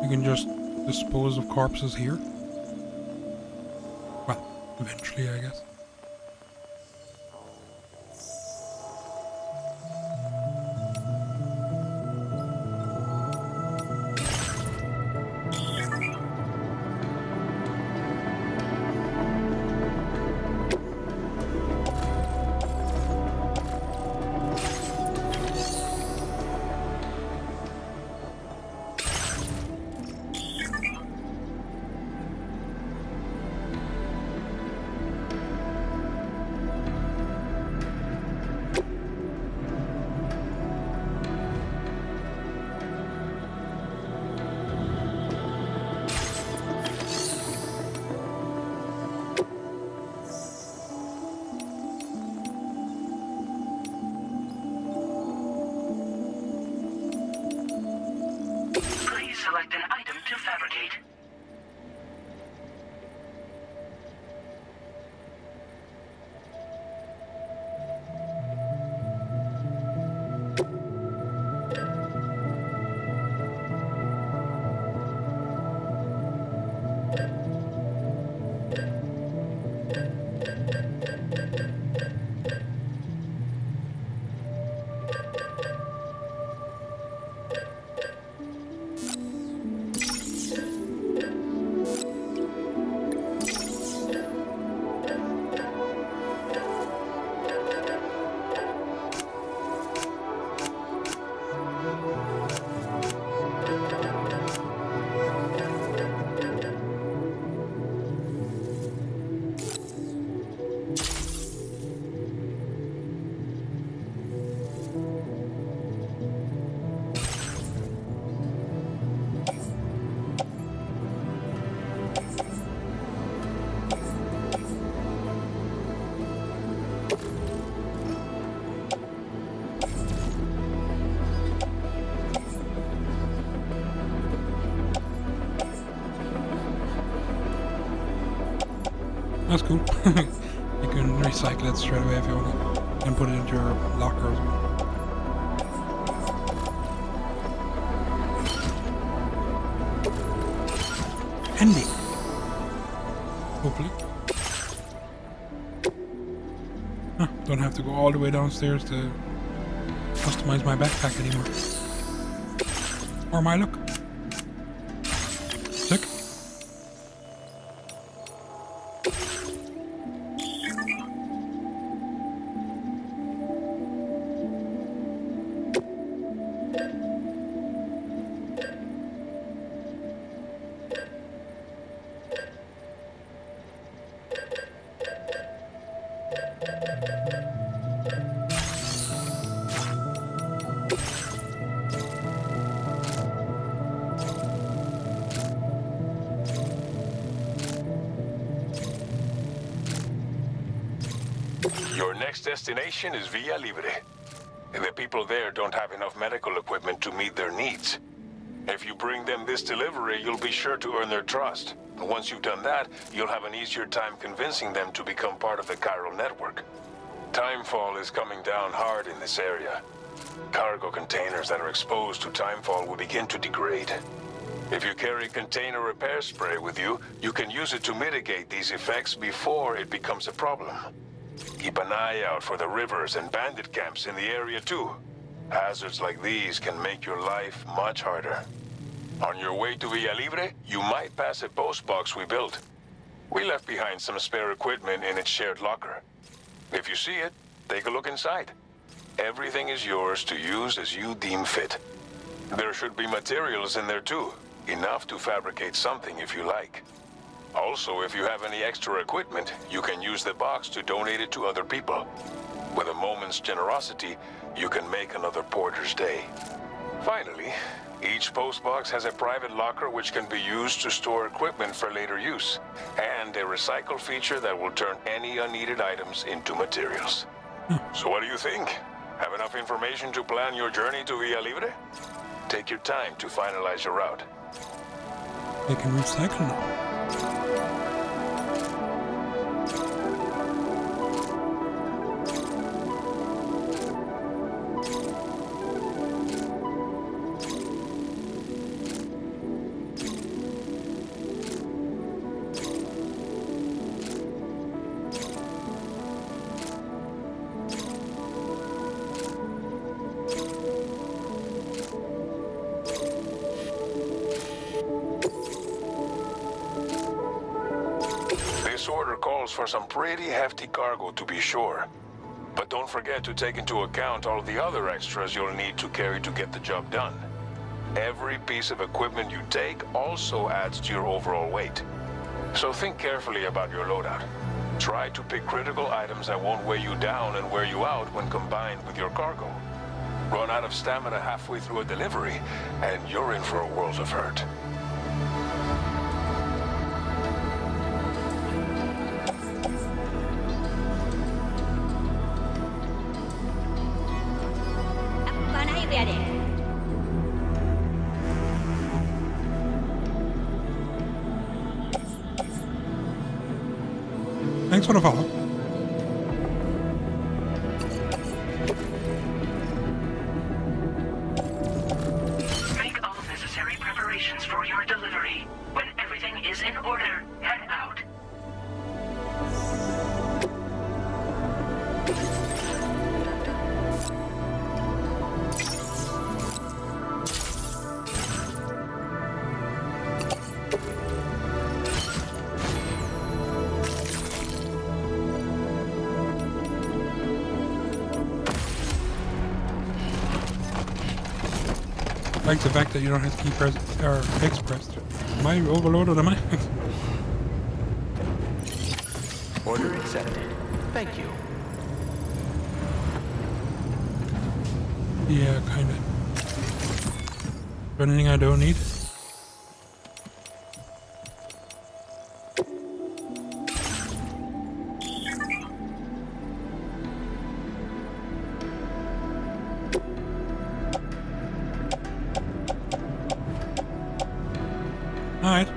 You can just dispose of corpses here. Well, eventually, I guess. Select an item to fabricate. That's cool. You can recycle it straight away if you want it. And put it into your locker as well. Handy. Hopefully. Don't have to go all the way downstairs to customize my backpack anymore. Or my look. Sick. Your next destination is Villa Libre. The people there don't have enough medical equipment to meet their needs. If you bring them this delivery, you'll be sure to earn their trust. Once you've done that, you'll have an easier time convincing them to become part of the chiral network. Timefall is coming down hard in this area. Cargo containers that are exposed to timefall will begin to degrade. If you carry container repair spray with you, you can use it to mitigate these effects before it becomes a problem. Keep an eye out for the rivers and bandit camps in the area too. Hazards like these can make your life much harder. On your way to Villa Libre, you might pass a post box we built. We left behind some spare equipment in its shared locker. If you see it, take a look inside. Everything is yours to use as you deem fit. There should be materials in there too, enough to fabricate something if you like. Also, if you have any extra equipment, you can use the box to donate it to other people. With a moment's generosity, you can make another porter's day. Finally, each postbox has a private locker which can be used to store equipment for later use, and a recycle feature that will turn any unneeded items into materials. So what do you think? Have enough information to plan your journey to Villa Libre? Take your time to finalize your route. They can recycle now. This order calls for some pretty hefty cargo to be sure. But don't forget to take into account all the other extras you'll need to carry to get the job done. Every piece of equipment you take also adds to your overall weight. So think carefully about your loadout. Try to pick critical items that won't weigh you down and wear you out when combined with your cargo. Run out of stamina halfway through a delivery, and you're in for a world of hurt. Thanks for the follow. Make all necessary preparations for your delivery. When everything is in order, head out. I like the fact that you don't have to keep press or X pressed. Am I overloaded? Am I? Order accepted. Thank you. Yeah, kinda. Anything I don't need? Alright.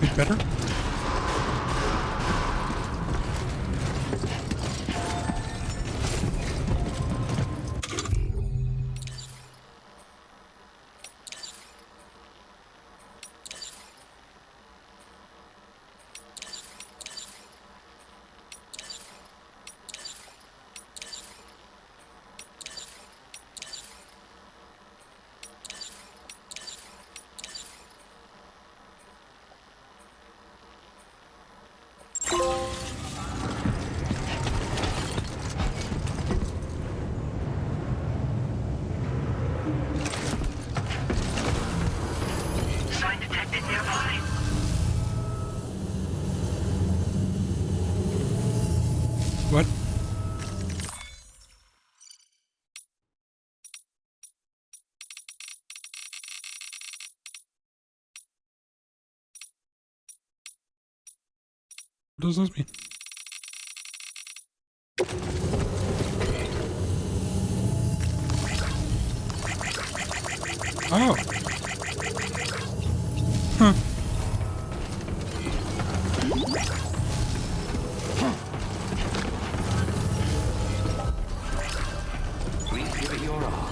bit better. Sign detected nearby. What? What does this mean? Oh. Huh. Please give it your all.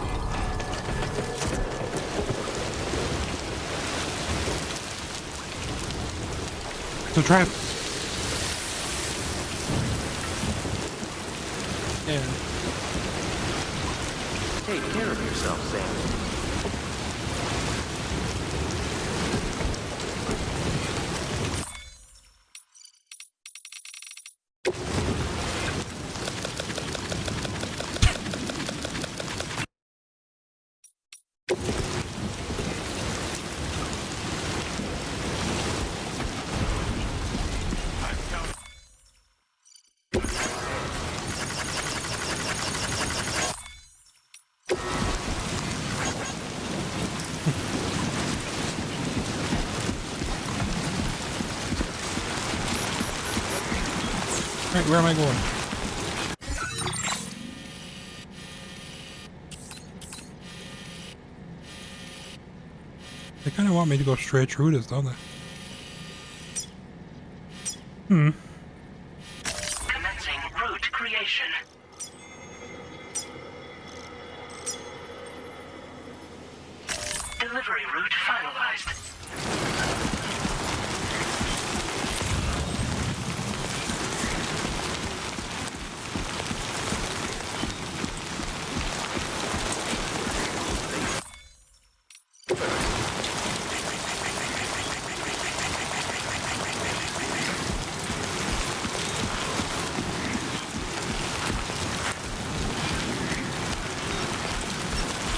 It's a trap. Yeah. Take care of yourself, Sam. Right, where am I going? They kind of want me to go straight through this, don't they? Commencing route creation. Delivery route finalized.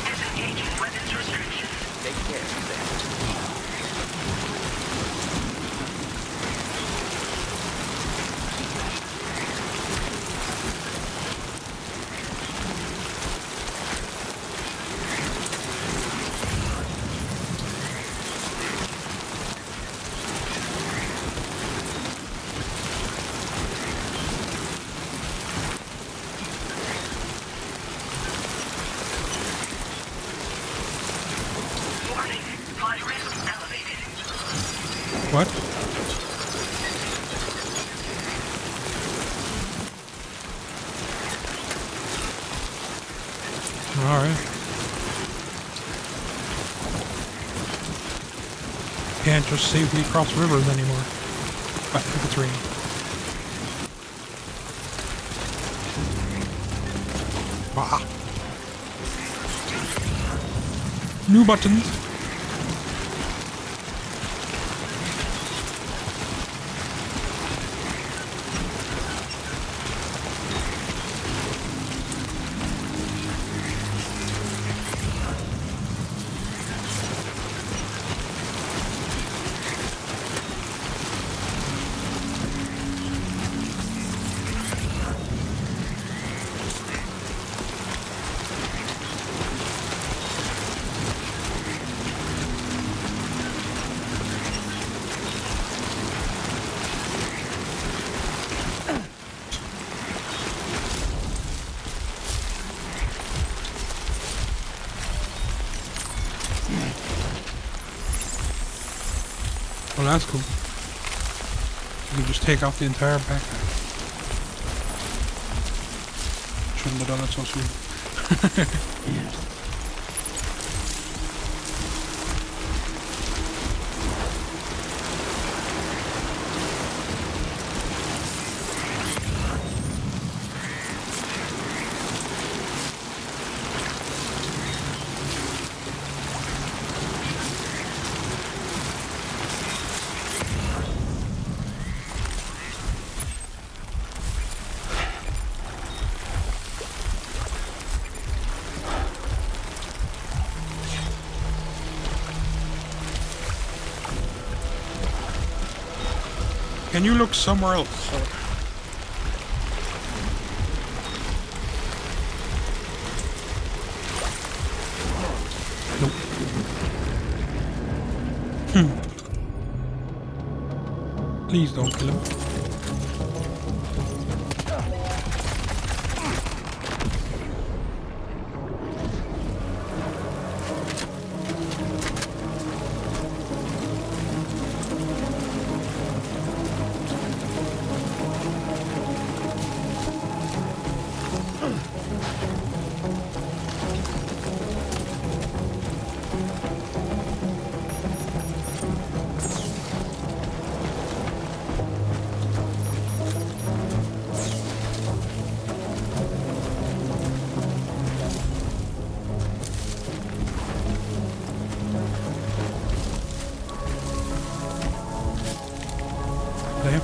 Disengaging weapons restrictions. Take care, Sam. Warning. Flight risk elevated. What? Alright. Can't just safely cross rivers anymore. I think it's raining. Ah. New buttons. Well, that's cool. You can just take off the entire backpack. Shouldn't have done it so soon. Can you look somewhere else? Nope. Please don't kill him. There.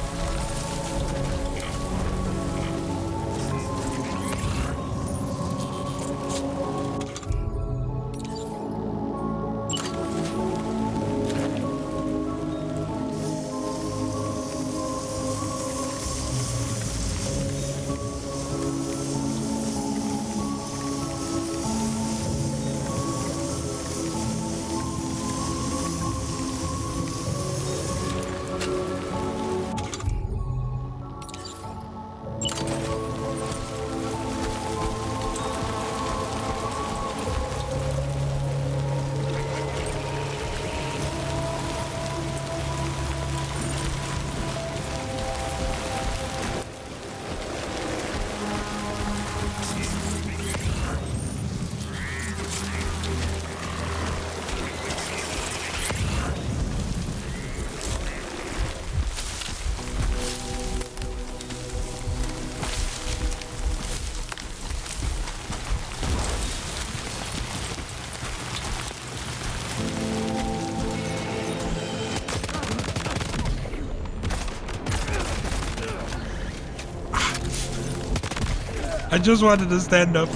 I just wanted to stand up.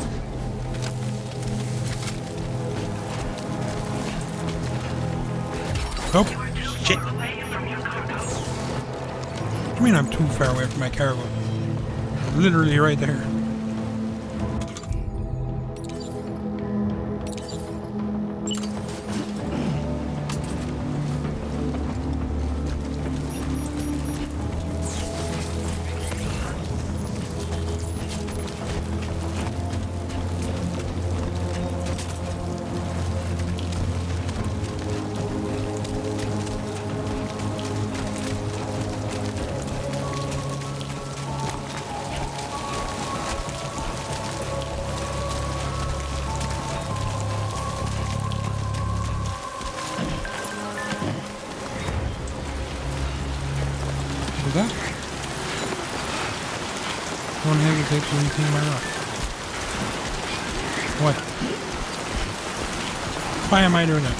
Oh, shit. I mean, I'm too far away from my cargo. Literally right there. That? Don't hesitate to reclaim my rock. What? Why am I doing that?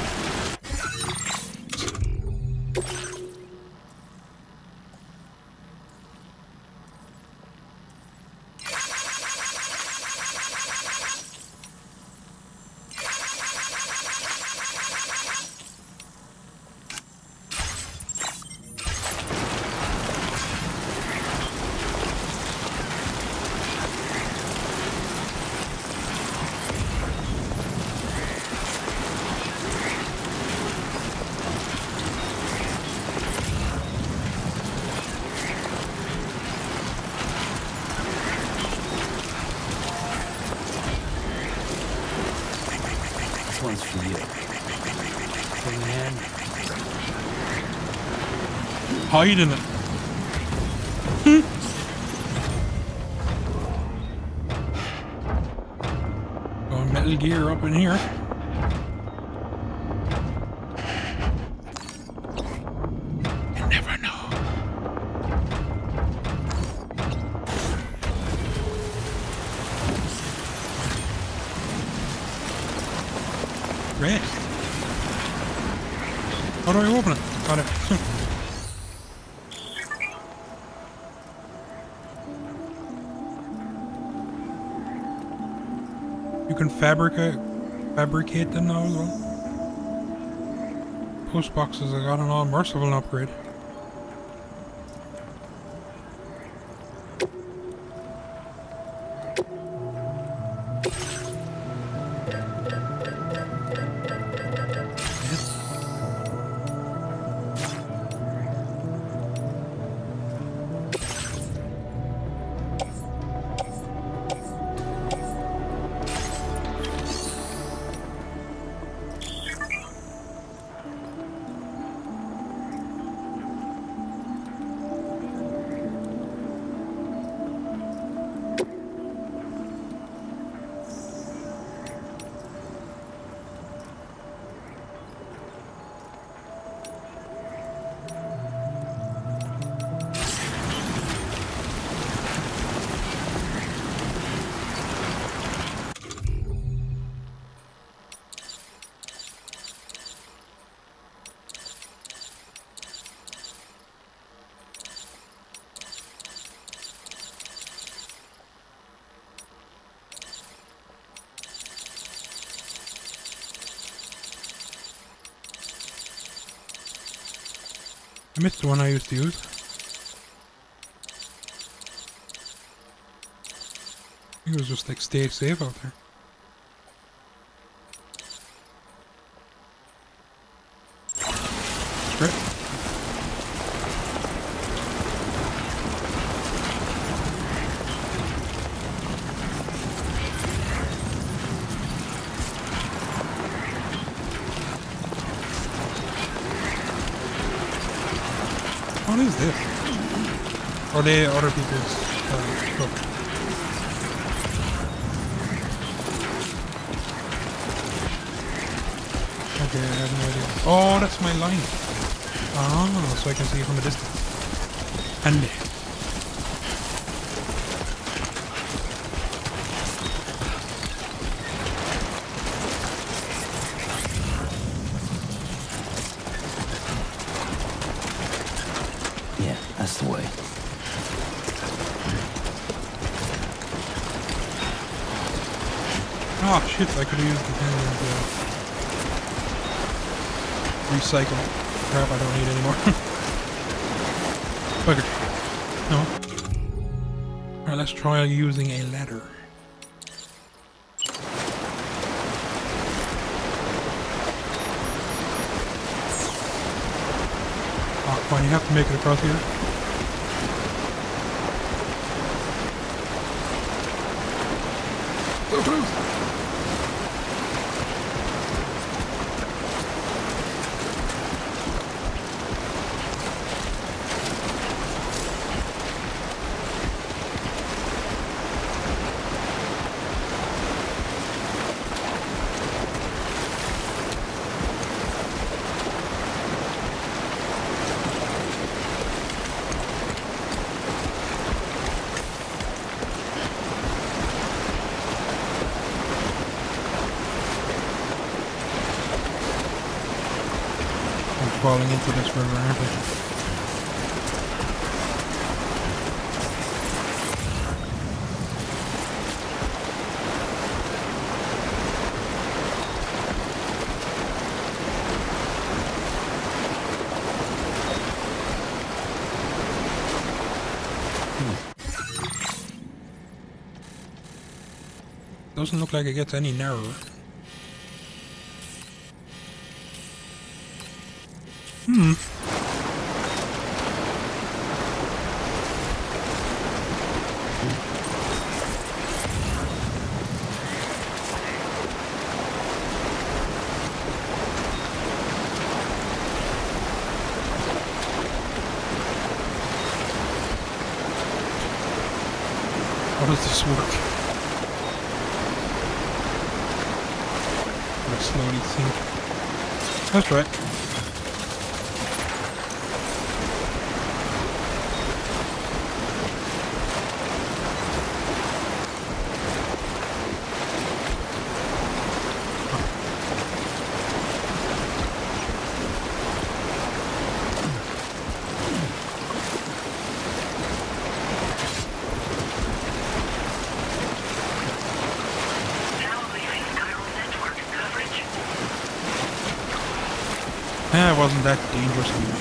One's for you. Bring it in. Hiding it. Going Metal Gear up in here. You never know. Great. How do I open it? Got it. You can fabricate them now as well. Post boxes, I got an all merciful upgrade. I missed the one I used to use. I think it was just like stay safe out there. Great. What is this? Are they other people's stuff? Okay, I have no idea. Oh, that's my line. Ah, so I can see it from a distance. Handy. Yeah, that's the way. Oh shit, I could have used the pen to recycle crap I don't need anymore. Bugger. No. Alright, let's try using a ladder. Oh, come on, you have to make it across here. Falling into this river, aren't we? Doesn't look like it gets any narrower. does this work? I slowly think. Let's try it. Yeah, it wasn't that dangerous anyway.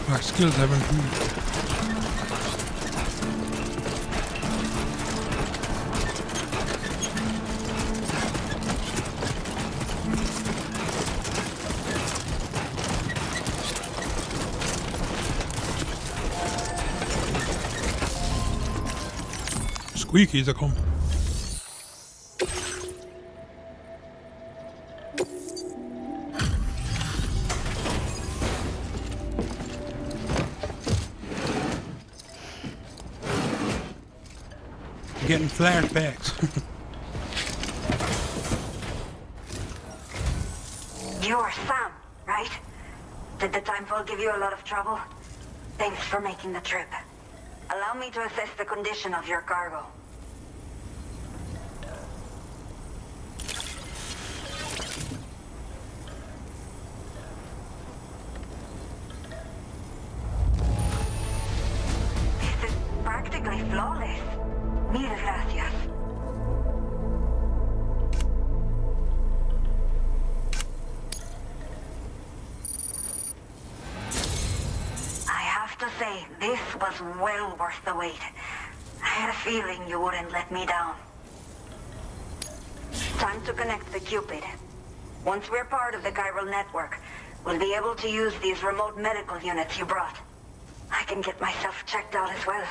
My skills have improved. Squeakies are come. Getting flashbacks. You're Sam, right? Did the timefall give you a lot of trouble? Thanks for making the trip. Allow me to assess the condition of your cargo. This is practically flawless. Mil gracias. I have to say, this was well worth the wait. I had a feeling you wouldn't let me down. Time to connect the Cupid. Once we're part of the chiral network, we'll be able to use these remote medical units you brought. I can get myself checked out as well.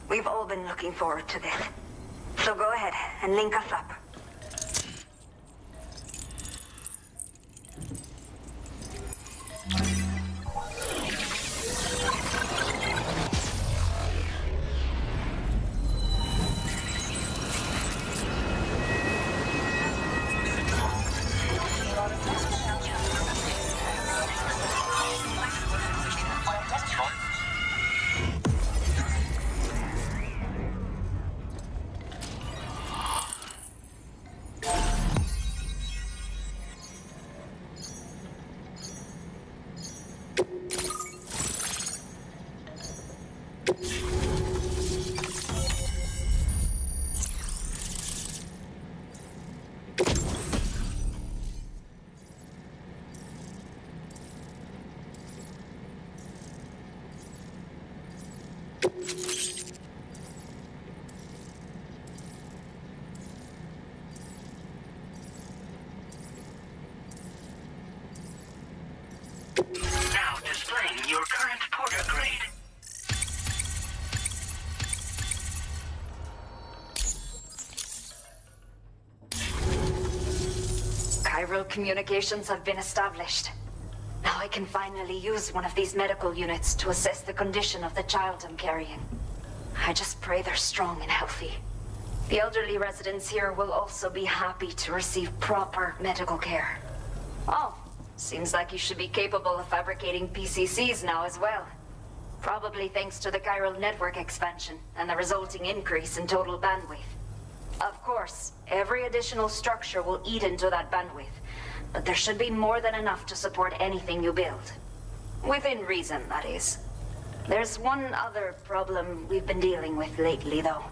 We've all been looking forward to this. So go ahead and link us up. Now displaying your current porter grade. Chiral communications have been established. Now I can finally use one of these medical units to assess the condition of the child I'm carrying. I just pray they're strong and healthy. The elderly residents here will also be happy to receive proper medical care. Oh, seems like you should be capable of fabricating PCCs now as well. Probably thanks to the chiral network expansion and the resulting increase in total bandwidth. Of course, every additional structure will eat into that bandwidth, but there should be more than enough to support anything you build. Within reason, that is. There's one other problem we've been dealing with lately, though.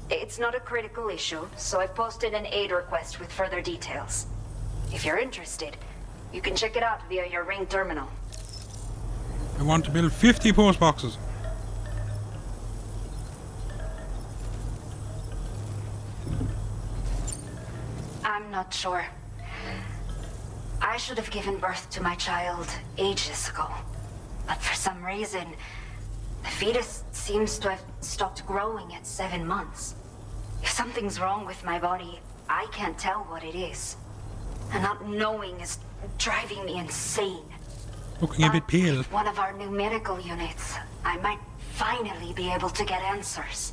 It's not a critical issue, so I've posted an aid request with further details. If you're interested, you can check it out via your ring terminal. I want to build 50 post boxes. I'm not sure. I should have given birth to my child ages ago. But for some reason, the fetus seems to have stopped growing at 7 months. If something's wrong with my body, I can't tell what it is. And not knowing is driving me insane. Looking a bit pale. With one of our new medical units, I might finally be able to get answers.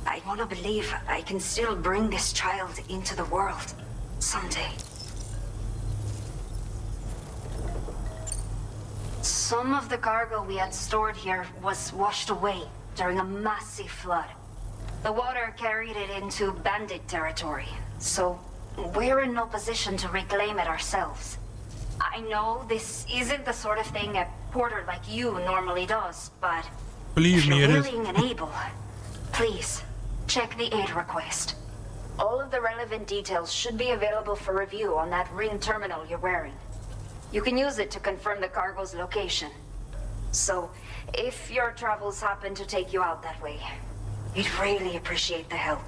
I want to believe I can still bring this child into the world someday. Some of the cargo we had stored here was washed away during a massive flood. The water carried it into bandit territory, so we're in no position to reclaim it ourselves. I know this isn't the sort of thing a porter like you normally does, but Believe if me, you're it is. willing and able, please check the aid request. All of the relevant details should be available for review on that ring terminal you're wearing. You can use it to confirm the cargo's location. So, if your travels happen to take you out that way, we'd really appreciate the help.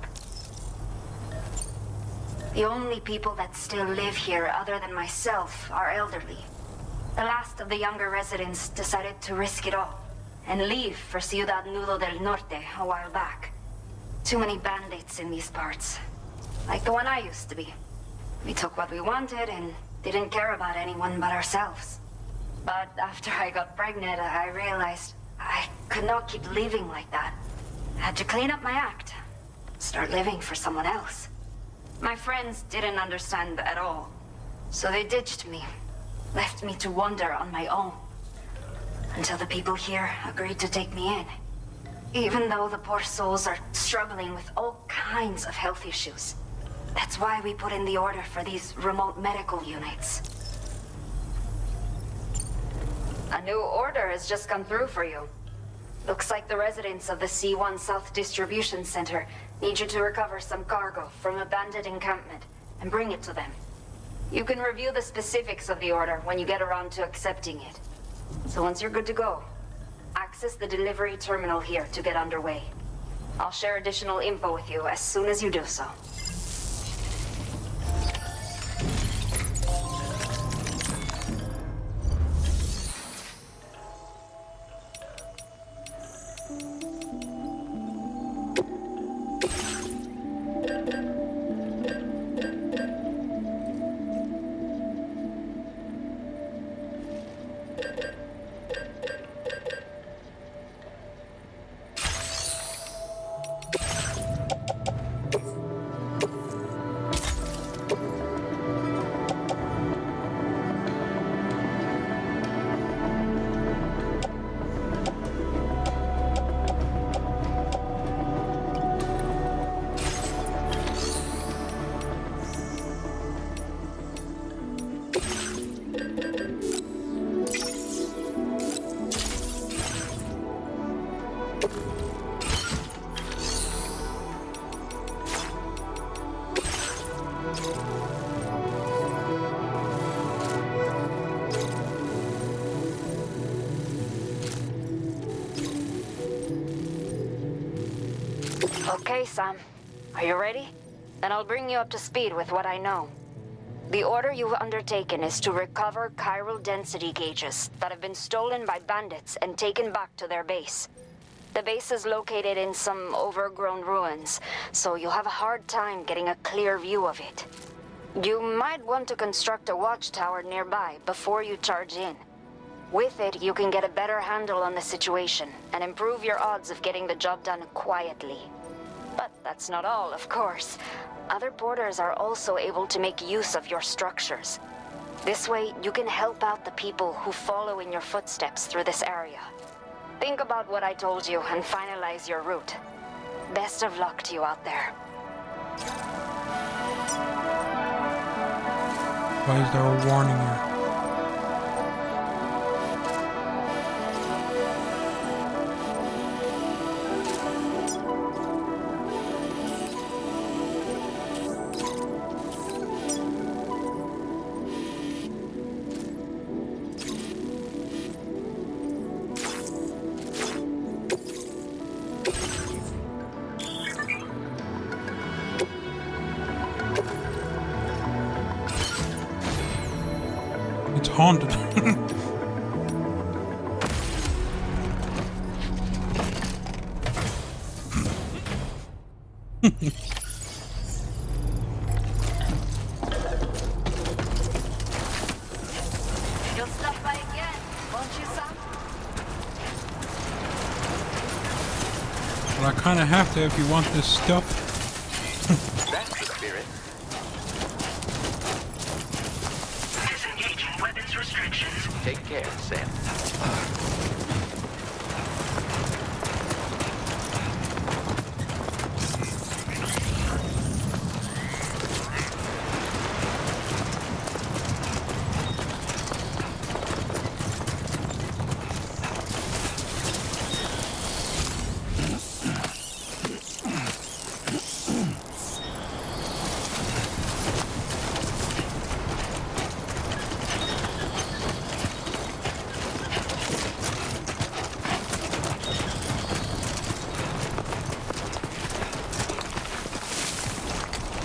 The only people that still live here other than myself are elderly. The last of the younger residents decided to risk it all and leave for Ciudad Nudo del Norte a while back. Too many bandits in these parts. Like the one I used to be. We took what we wanted and didn't care about anyone but ourselves. But after I got pregnant, I realized I could not keep living like that. I had to clean up my act. Start living for someone else. My friends didn't understand at all. So they ditched me. Left me to wander on my own. Until the people here agreed to take me in. Even though the poor souls are struggling with all kinds of health issues. That's why we put in the order for these remote medical units. A new order has just come through for you. Looks like the residents of the C1 South Distribution Center need you to recover some cargo from a bandit encampment and bring it to them. You can review the specifics of the order when you get around to accepting it. So once you're good to go, access the delivery terminal here to get underway. I'll share additional info with you as soon as you do so. Okay, Sam. Are you ready? Then I'll bring you up to speed with what I know. The order you've undertaken is to recover chiral density gauges that have been stolen by bandits and taken back to their base. The base is located in some overgrown ruins, so you'll have a hard time getting a clear view of it. You might want to construct a watchtower nearby before you charge in. With it, you can get a better handle on the situation and improve your odds of getting the job done quietly. But that's not all, of course. Other porters are also able to make use of your structures. This way, you can help out the people who follow in your footsteps through this area. Think about what I told you and finalize your route. Best of luck to you out there. Why is there a warning here? It's haunted. You'll stop by again, won't you, Sam? Well, I kind of have to if you want this stuff. That's the spirit. Disengaging weapons restrictions. Take care, Sam.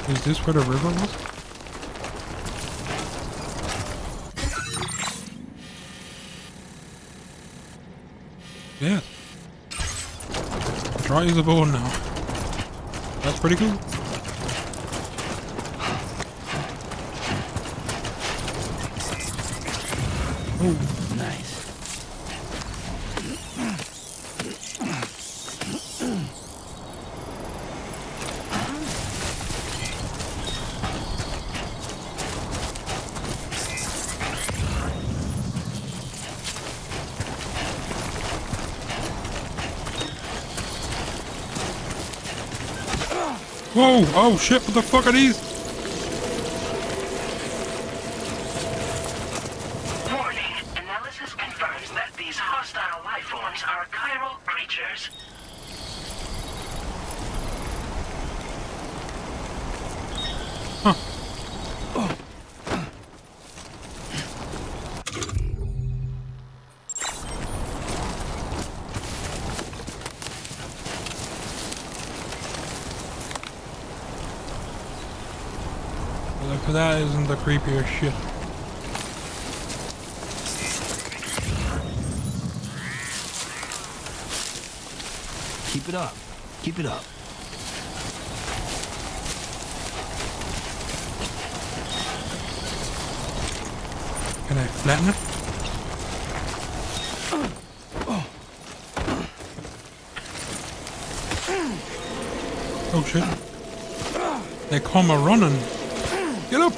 Is this where the river was? Yeah. Dry as a bone now. That's pretty cool. Oh, Nice. whoa! Oh shit! What the fuck are these? Warning. Analysis confirms that these hostile life forms are chiral creatures. Well, if that isn't the creepiest shit. Keep it up. Keep it up. Can I flatten it? Oh shit. They come a running. Get up!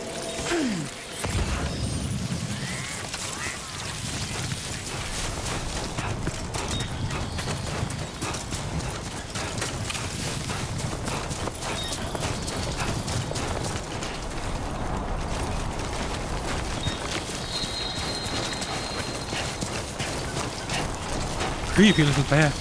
Creepy little bear.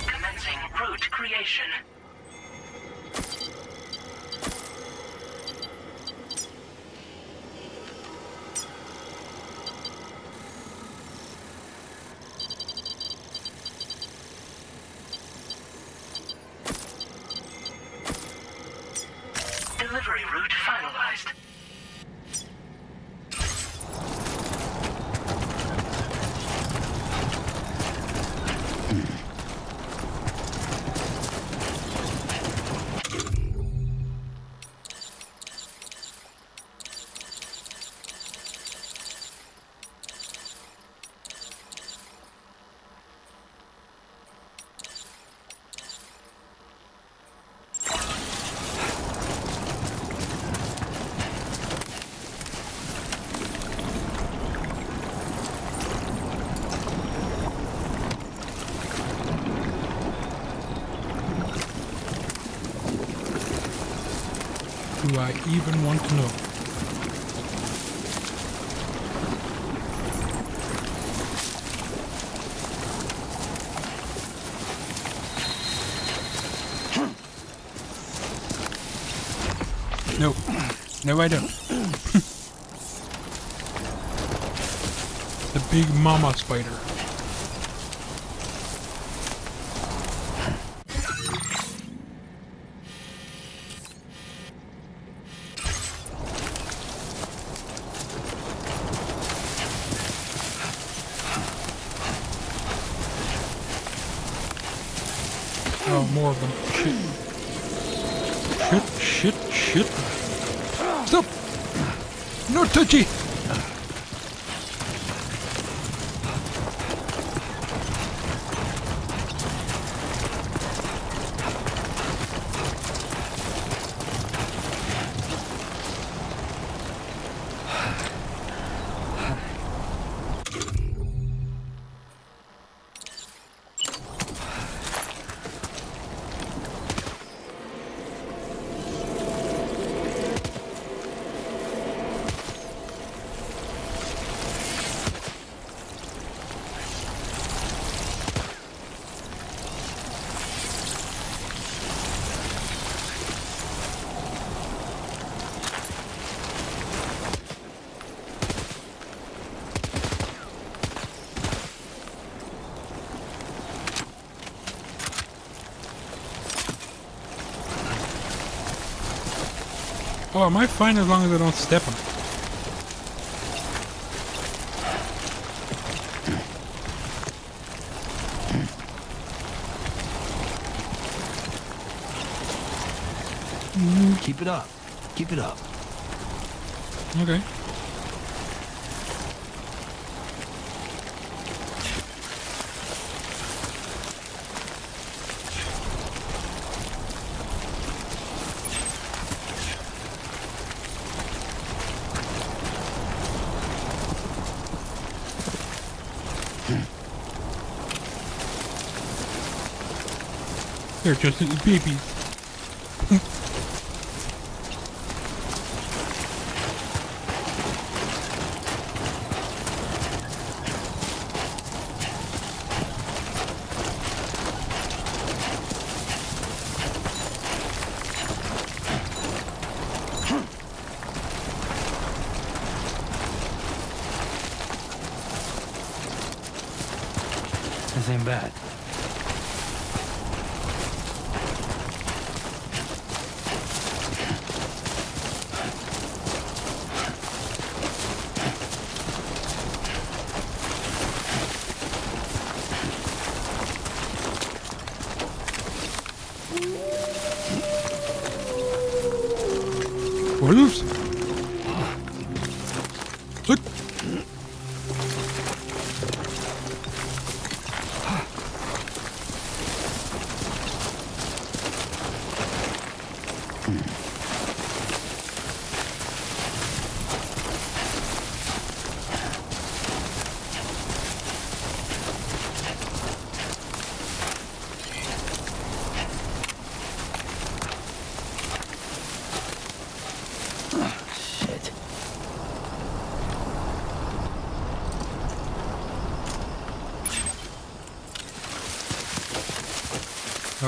Commencing route creation. Delivery route finalized. Do I even want to know? No. No, I don't. The big mama spider. Oh, more of them. Shit. Stop! No touchy! Oh, am I fine as long as I don't step on it? Keep it up. Keep it up. Okay. They're just little babies. This ain't bad. Wolves? Look! Shit.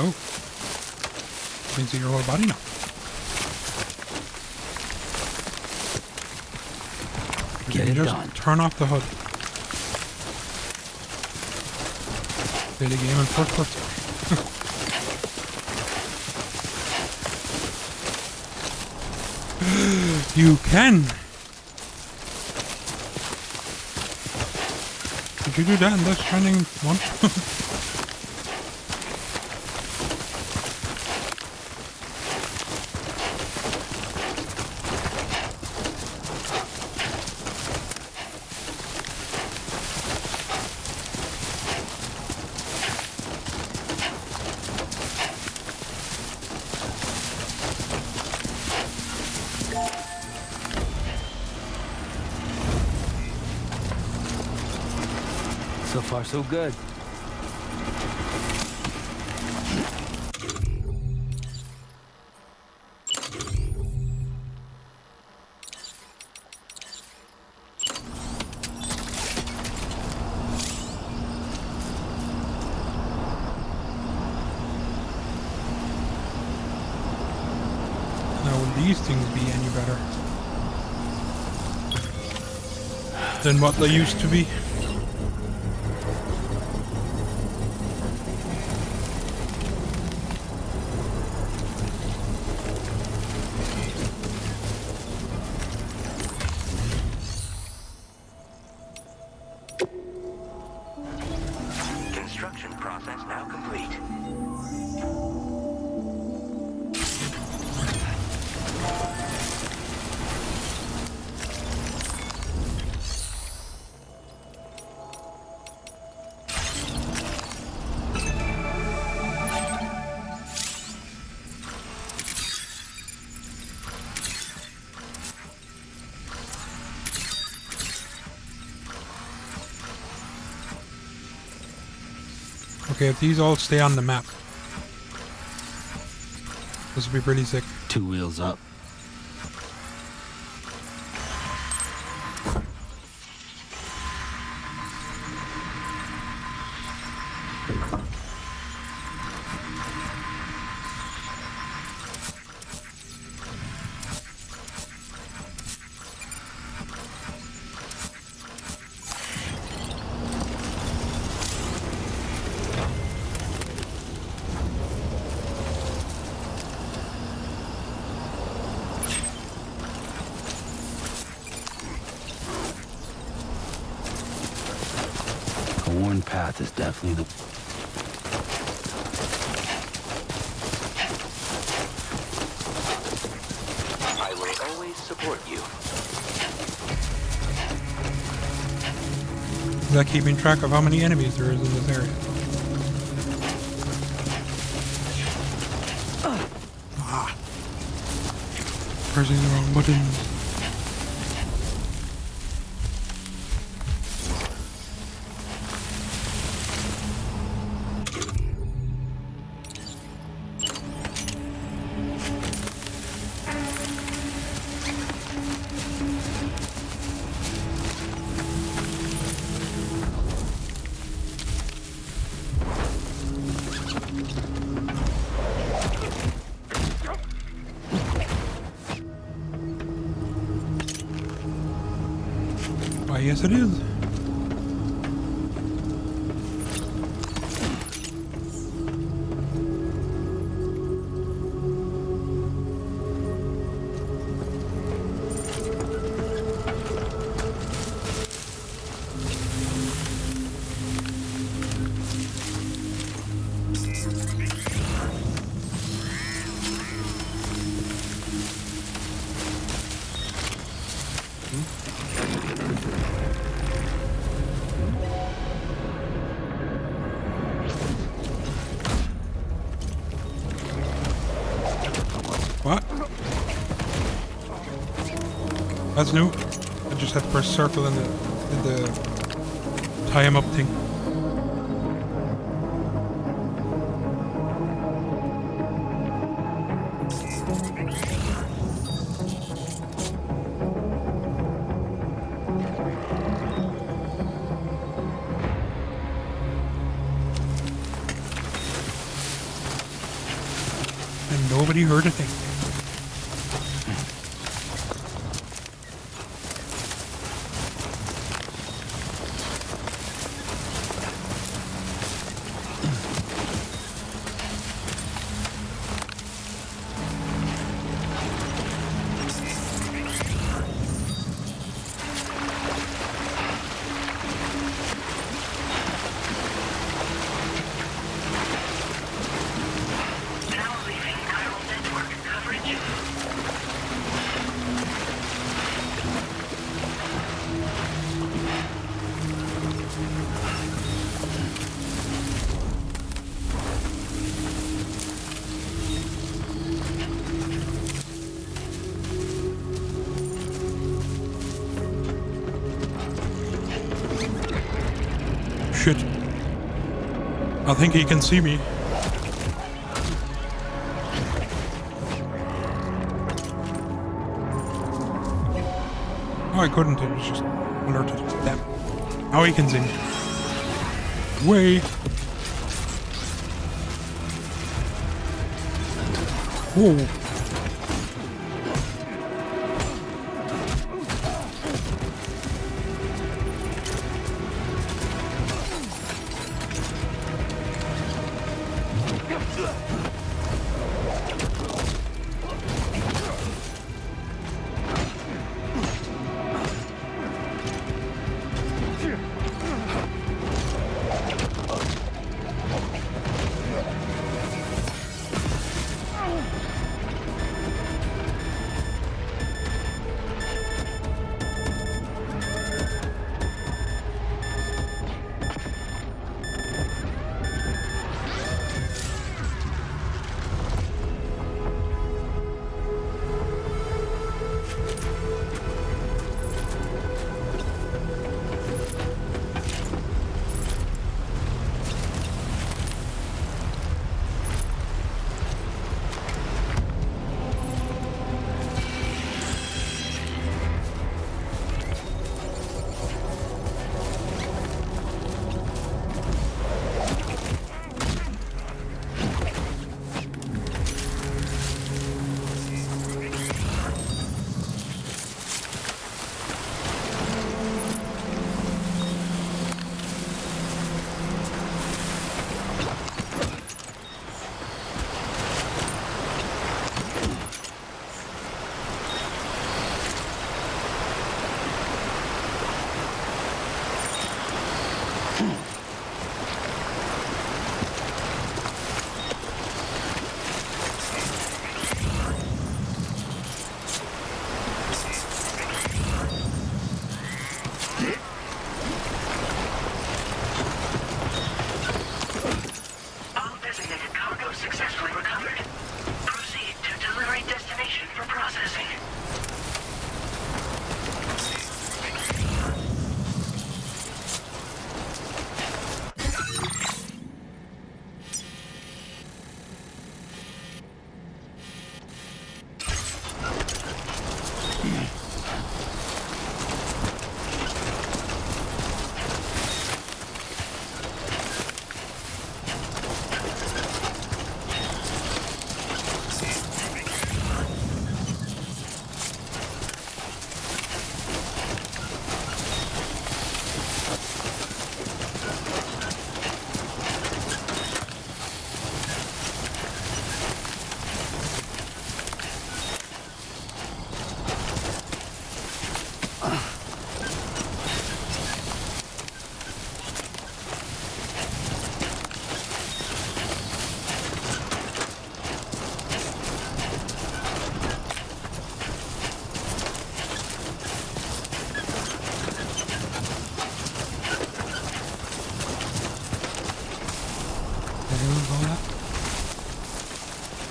Oh. Can see your whole body now. You Get can it just done. turn off the HUD. Play the game in first person. You can! Did you do that in Death Stranding 1? So far, so good. these things be any better than what they used to be? Construction process now complete. Okay, if these all stay on the map, this would be pretty sick. 2 wheels up. A worn path is definitely the... I will always support you. Is that keeping track of how many enemies there is in this area? Ah. Pressing the wrong buttons. Why, yes it is. What? That's new. I just had to press circle in the tie him up thing. And nobody heard a thing. Now leaving chiral network coverage. Shit. I think he can see me. Oh, I couldn't. It was just alerted. Damn. Now he can see me. Wait. Whoa.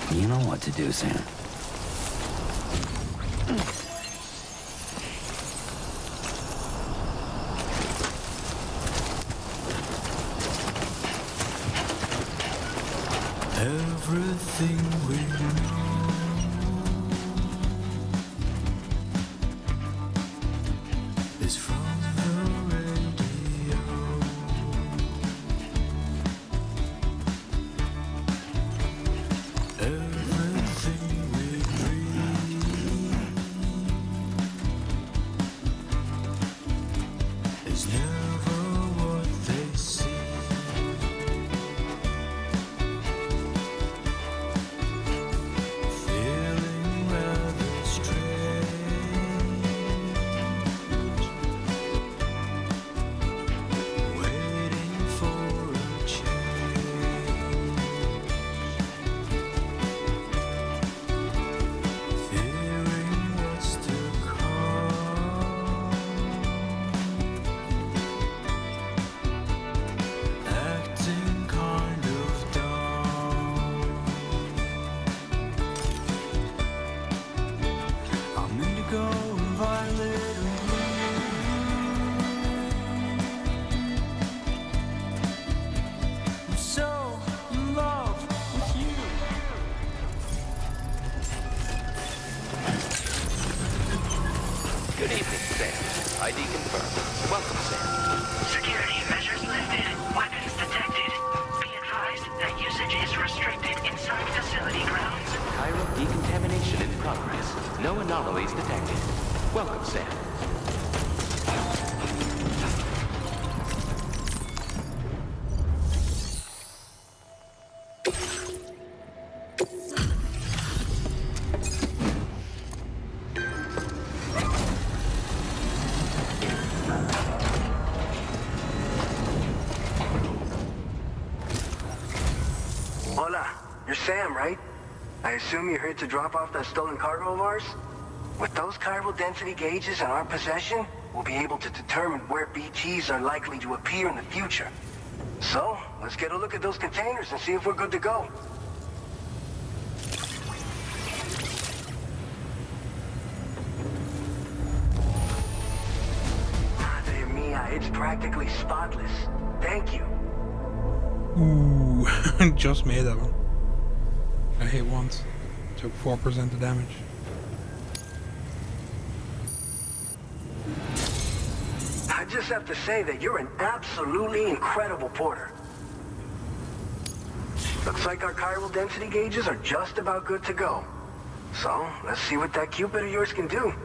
You know what to do, Sam. Everything we know is from the radio. Everything we dream is never what they seem. Feeling rather strange, waiting for a change, fearing what's to come, acting kind of dumb. I'm indigo and violet and blue. I'm so in love with you. Good evening, Sam. ID confirmed. Welcome, Sam. Security measures lifted. Weapons detected. Be advised that usage is restricted inside facility grounds. Chiral decontamination in progress. No anomalies detected. Welcome, Sam. Hola, you're Sam, right? I assume you're here to drop off that stolen cargo of ours? With those chiral density gauges in our possession, we'll be able to determine where BTs are likely to appear in the future. So, let's get a look at those containers and see if we're good to go. Madre mia, it's practically spotless. Thank you. Ooh, just made that one. I hit once. Took 4% of damage. I just have to say that you're an absolutely incredible porter. Looks like our chiral density gauges are just about good to go. So, let's see what that Cupid of yours can do.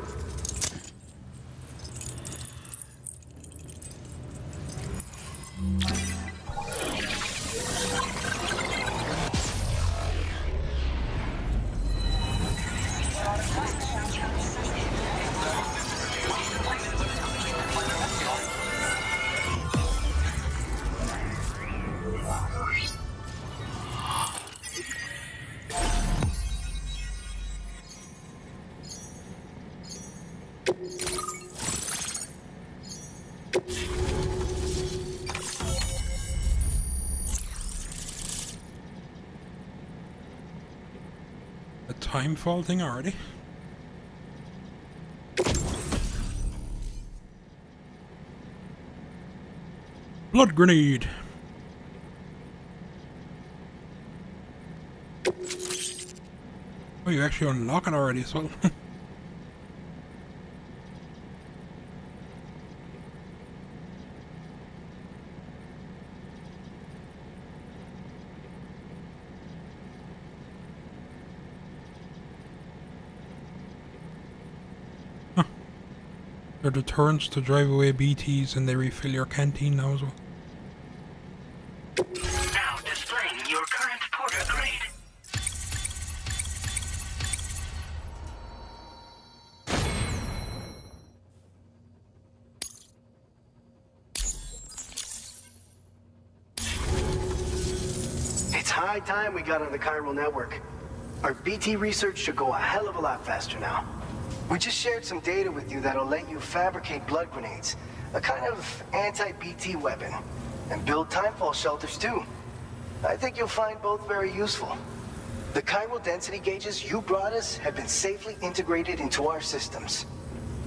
A timefall thing already? Blood grenade! Oh, you actually unlock it already as well. There are deterrents to drive away BTs and they refill your canteen now as well. Now displaying your current porter grade. It's high time we got on the chiral network. Our BT research should go a hell of a lot faster now. We just shared some data with you that'll let you fabricate blood grenades, a kind of anti-BT weapon, and build timefall shelters too. I think you'll find both very useful. The chiral density gauges you brought us have been safely integrated into our systems.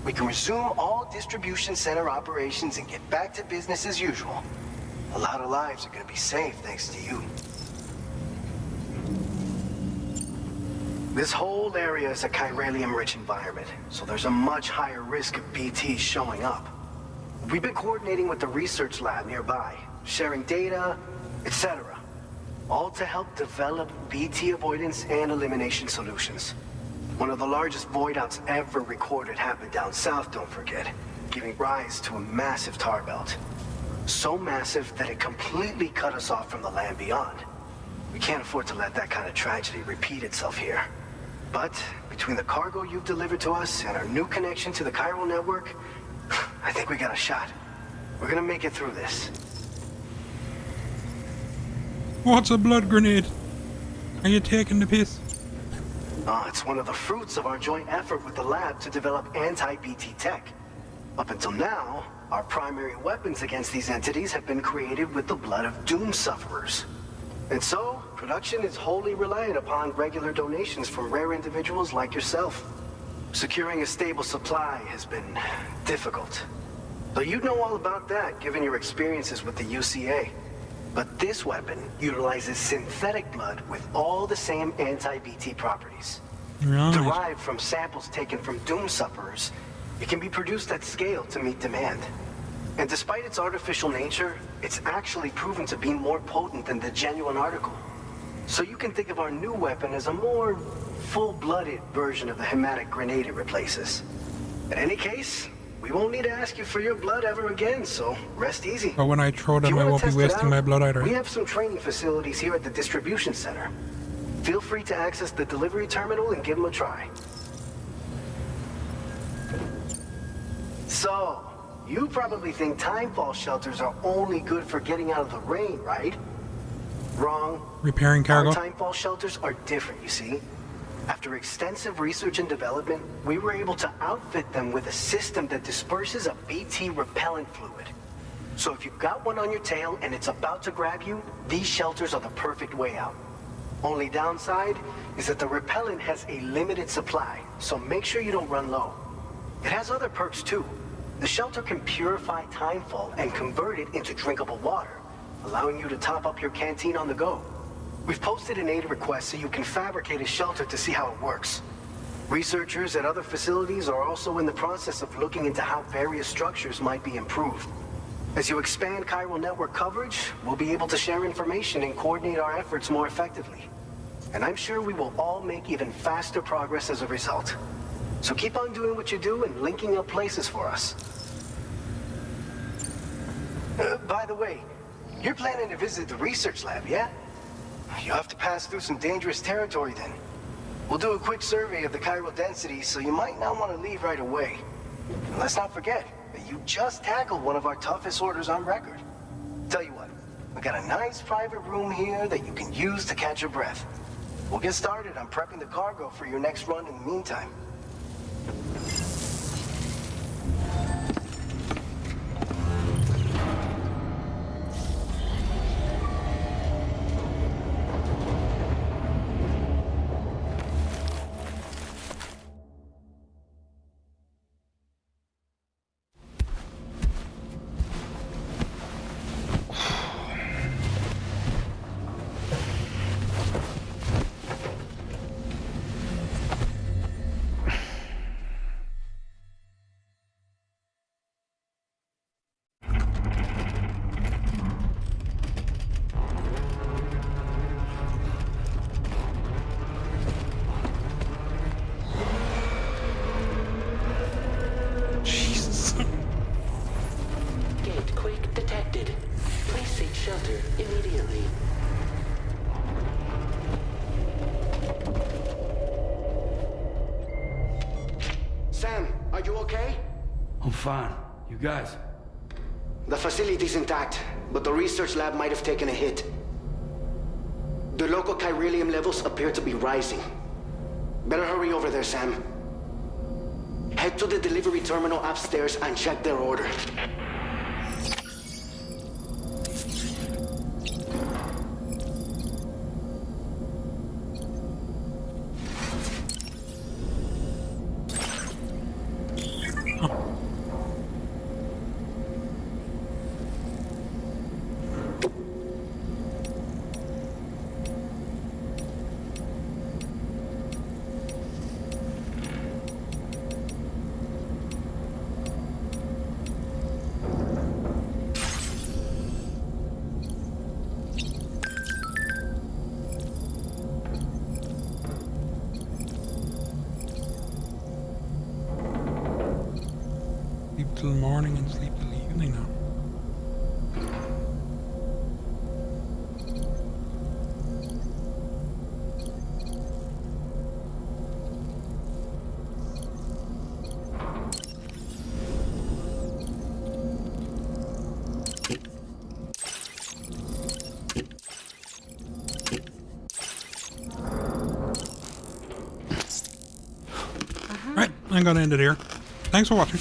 We can resume all distribution center operations and get back to business as usual. A lot of lives are gonna be saved thanks to you. This whole area is a chiralium-rich environment, so there's a much higher risk of BTs showing up. We've been coordinating with the research lab nearby, sharing data, etc. All to help develop BT avoidance and elimination solutions. One of the largest void outs ever recorded happened down south, don't forget, giving rise to a massive tar belt. So massive that it completely cut us off from the land beyond. We can't afford to let that kind of tragedy repeat itself here. But between the cargo you've delivered to us and our new connection to the chiral network, I think we got a shot. We're gonna make it through this. What's a blood grenade? Are you taking the piss? Oh, it's one of the fruits of our joint effort with the lab to develop anti-BT tech. Up until now, our primary weapons against these entities have been created with the blood of doom sufferers. And so, production is wholly reliant upon regular donations from rare individuals like yourself. Securing a stable supply has been difficult. Though you'd know all about that, given your experiences with the UCA. But this weapon utilizes synthetic blood with all the same anti-BT properties. Right. Derived from samples taken from doom sufferers, it can be produced at scale to meet demand. And despite its artificial nature, it's actually proven to be more potent than the genuine article. So you can think of our new weapon as a more full-blooded version of the hematic grenade it replaces. In any case, we won't need to ask you for your blood ever again, so rest easy. But when I throw If you them, I wanna won't be test it wasting out, my blood either. We have some training facilities here at the distribution center. Feel free to access the delivery terminal and give them a try. So, you probably think timefall shelters are only good for getting out of the rain, right? Wrong. Repairing cargo. Our timefall shelters are different, you see. After extensive research and development, we were able to outfit them with a system that disperses a BT repellent fluid. So if you've got one on your tail and it's about to grab you, these shelters are the perfect way out. Only downside is that the repellent has a limited supply, so make sure you don't run low. It has other perks too. The shelter can purify timefall and convert it into drinkable water, allowing you to top up your canteen on the go. We've posted an aid request so you can fabricate a shelter to see how it works. Researchers at other facilities are also in the process of looking into how various structures might be improved. As you expand chiral network coverage, we'll be able to share information and coordinate our efforts more effectively. And I'm sure we will all make even faster progress as a result. So keep on doing what you do and linking up places for us. By the way, you're planning to visit the research lab, yeah? You'll have to pass through some dangerous territory then. We'll do a quick survey of the chiral density, so you might not want to leave right away. And let's not forget that you just tackled one of our toughest orders on record. Tell you what, we got a nice private room here that you can use to catch your breath. We'll get started on prepping the cargo for your next run in the meantime. Fine. You guys? The facility's intact, but the research lab might have taken a hit. The local chiralium levels appear to be rising. Better hurry over there, Sam. Head to the delivery terminal upstairs and check their order. Till morning and sleep till evening now. Right, I'm gonna end it here. Thanks for watching.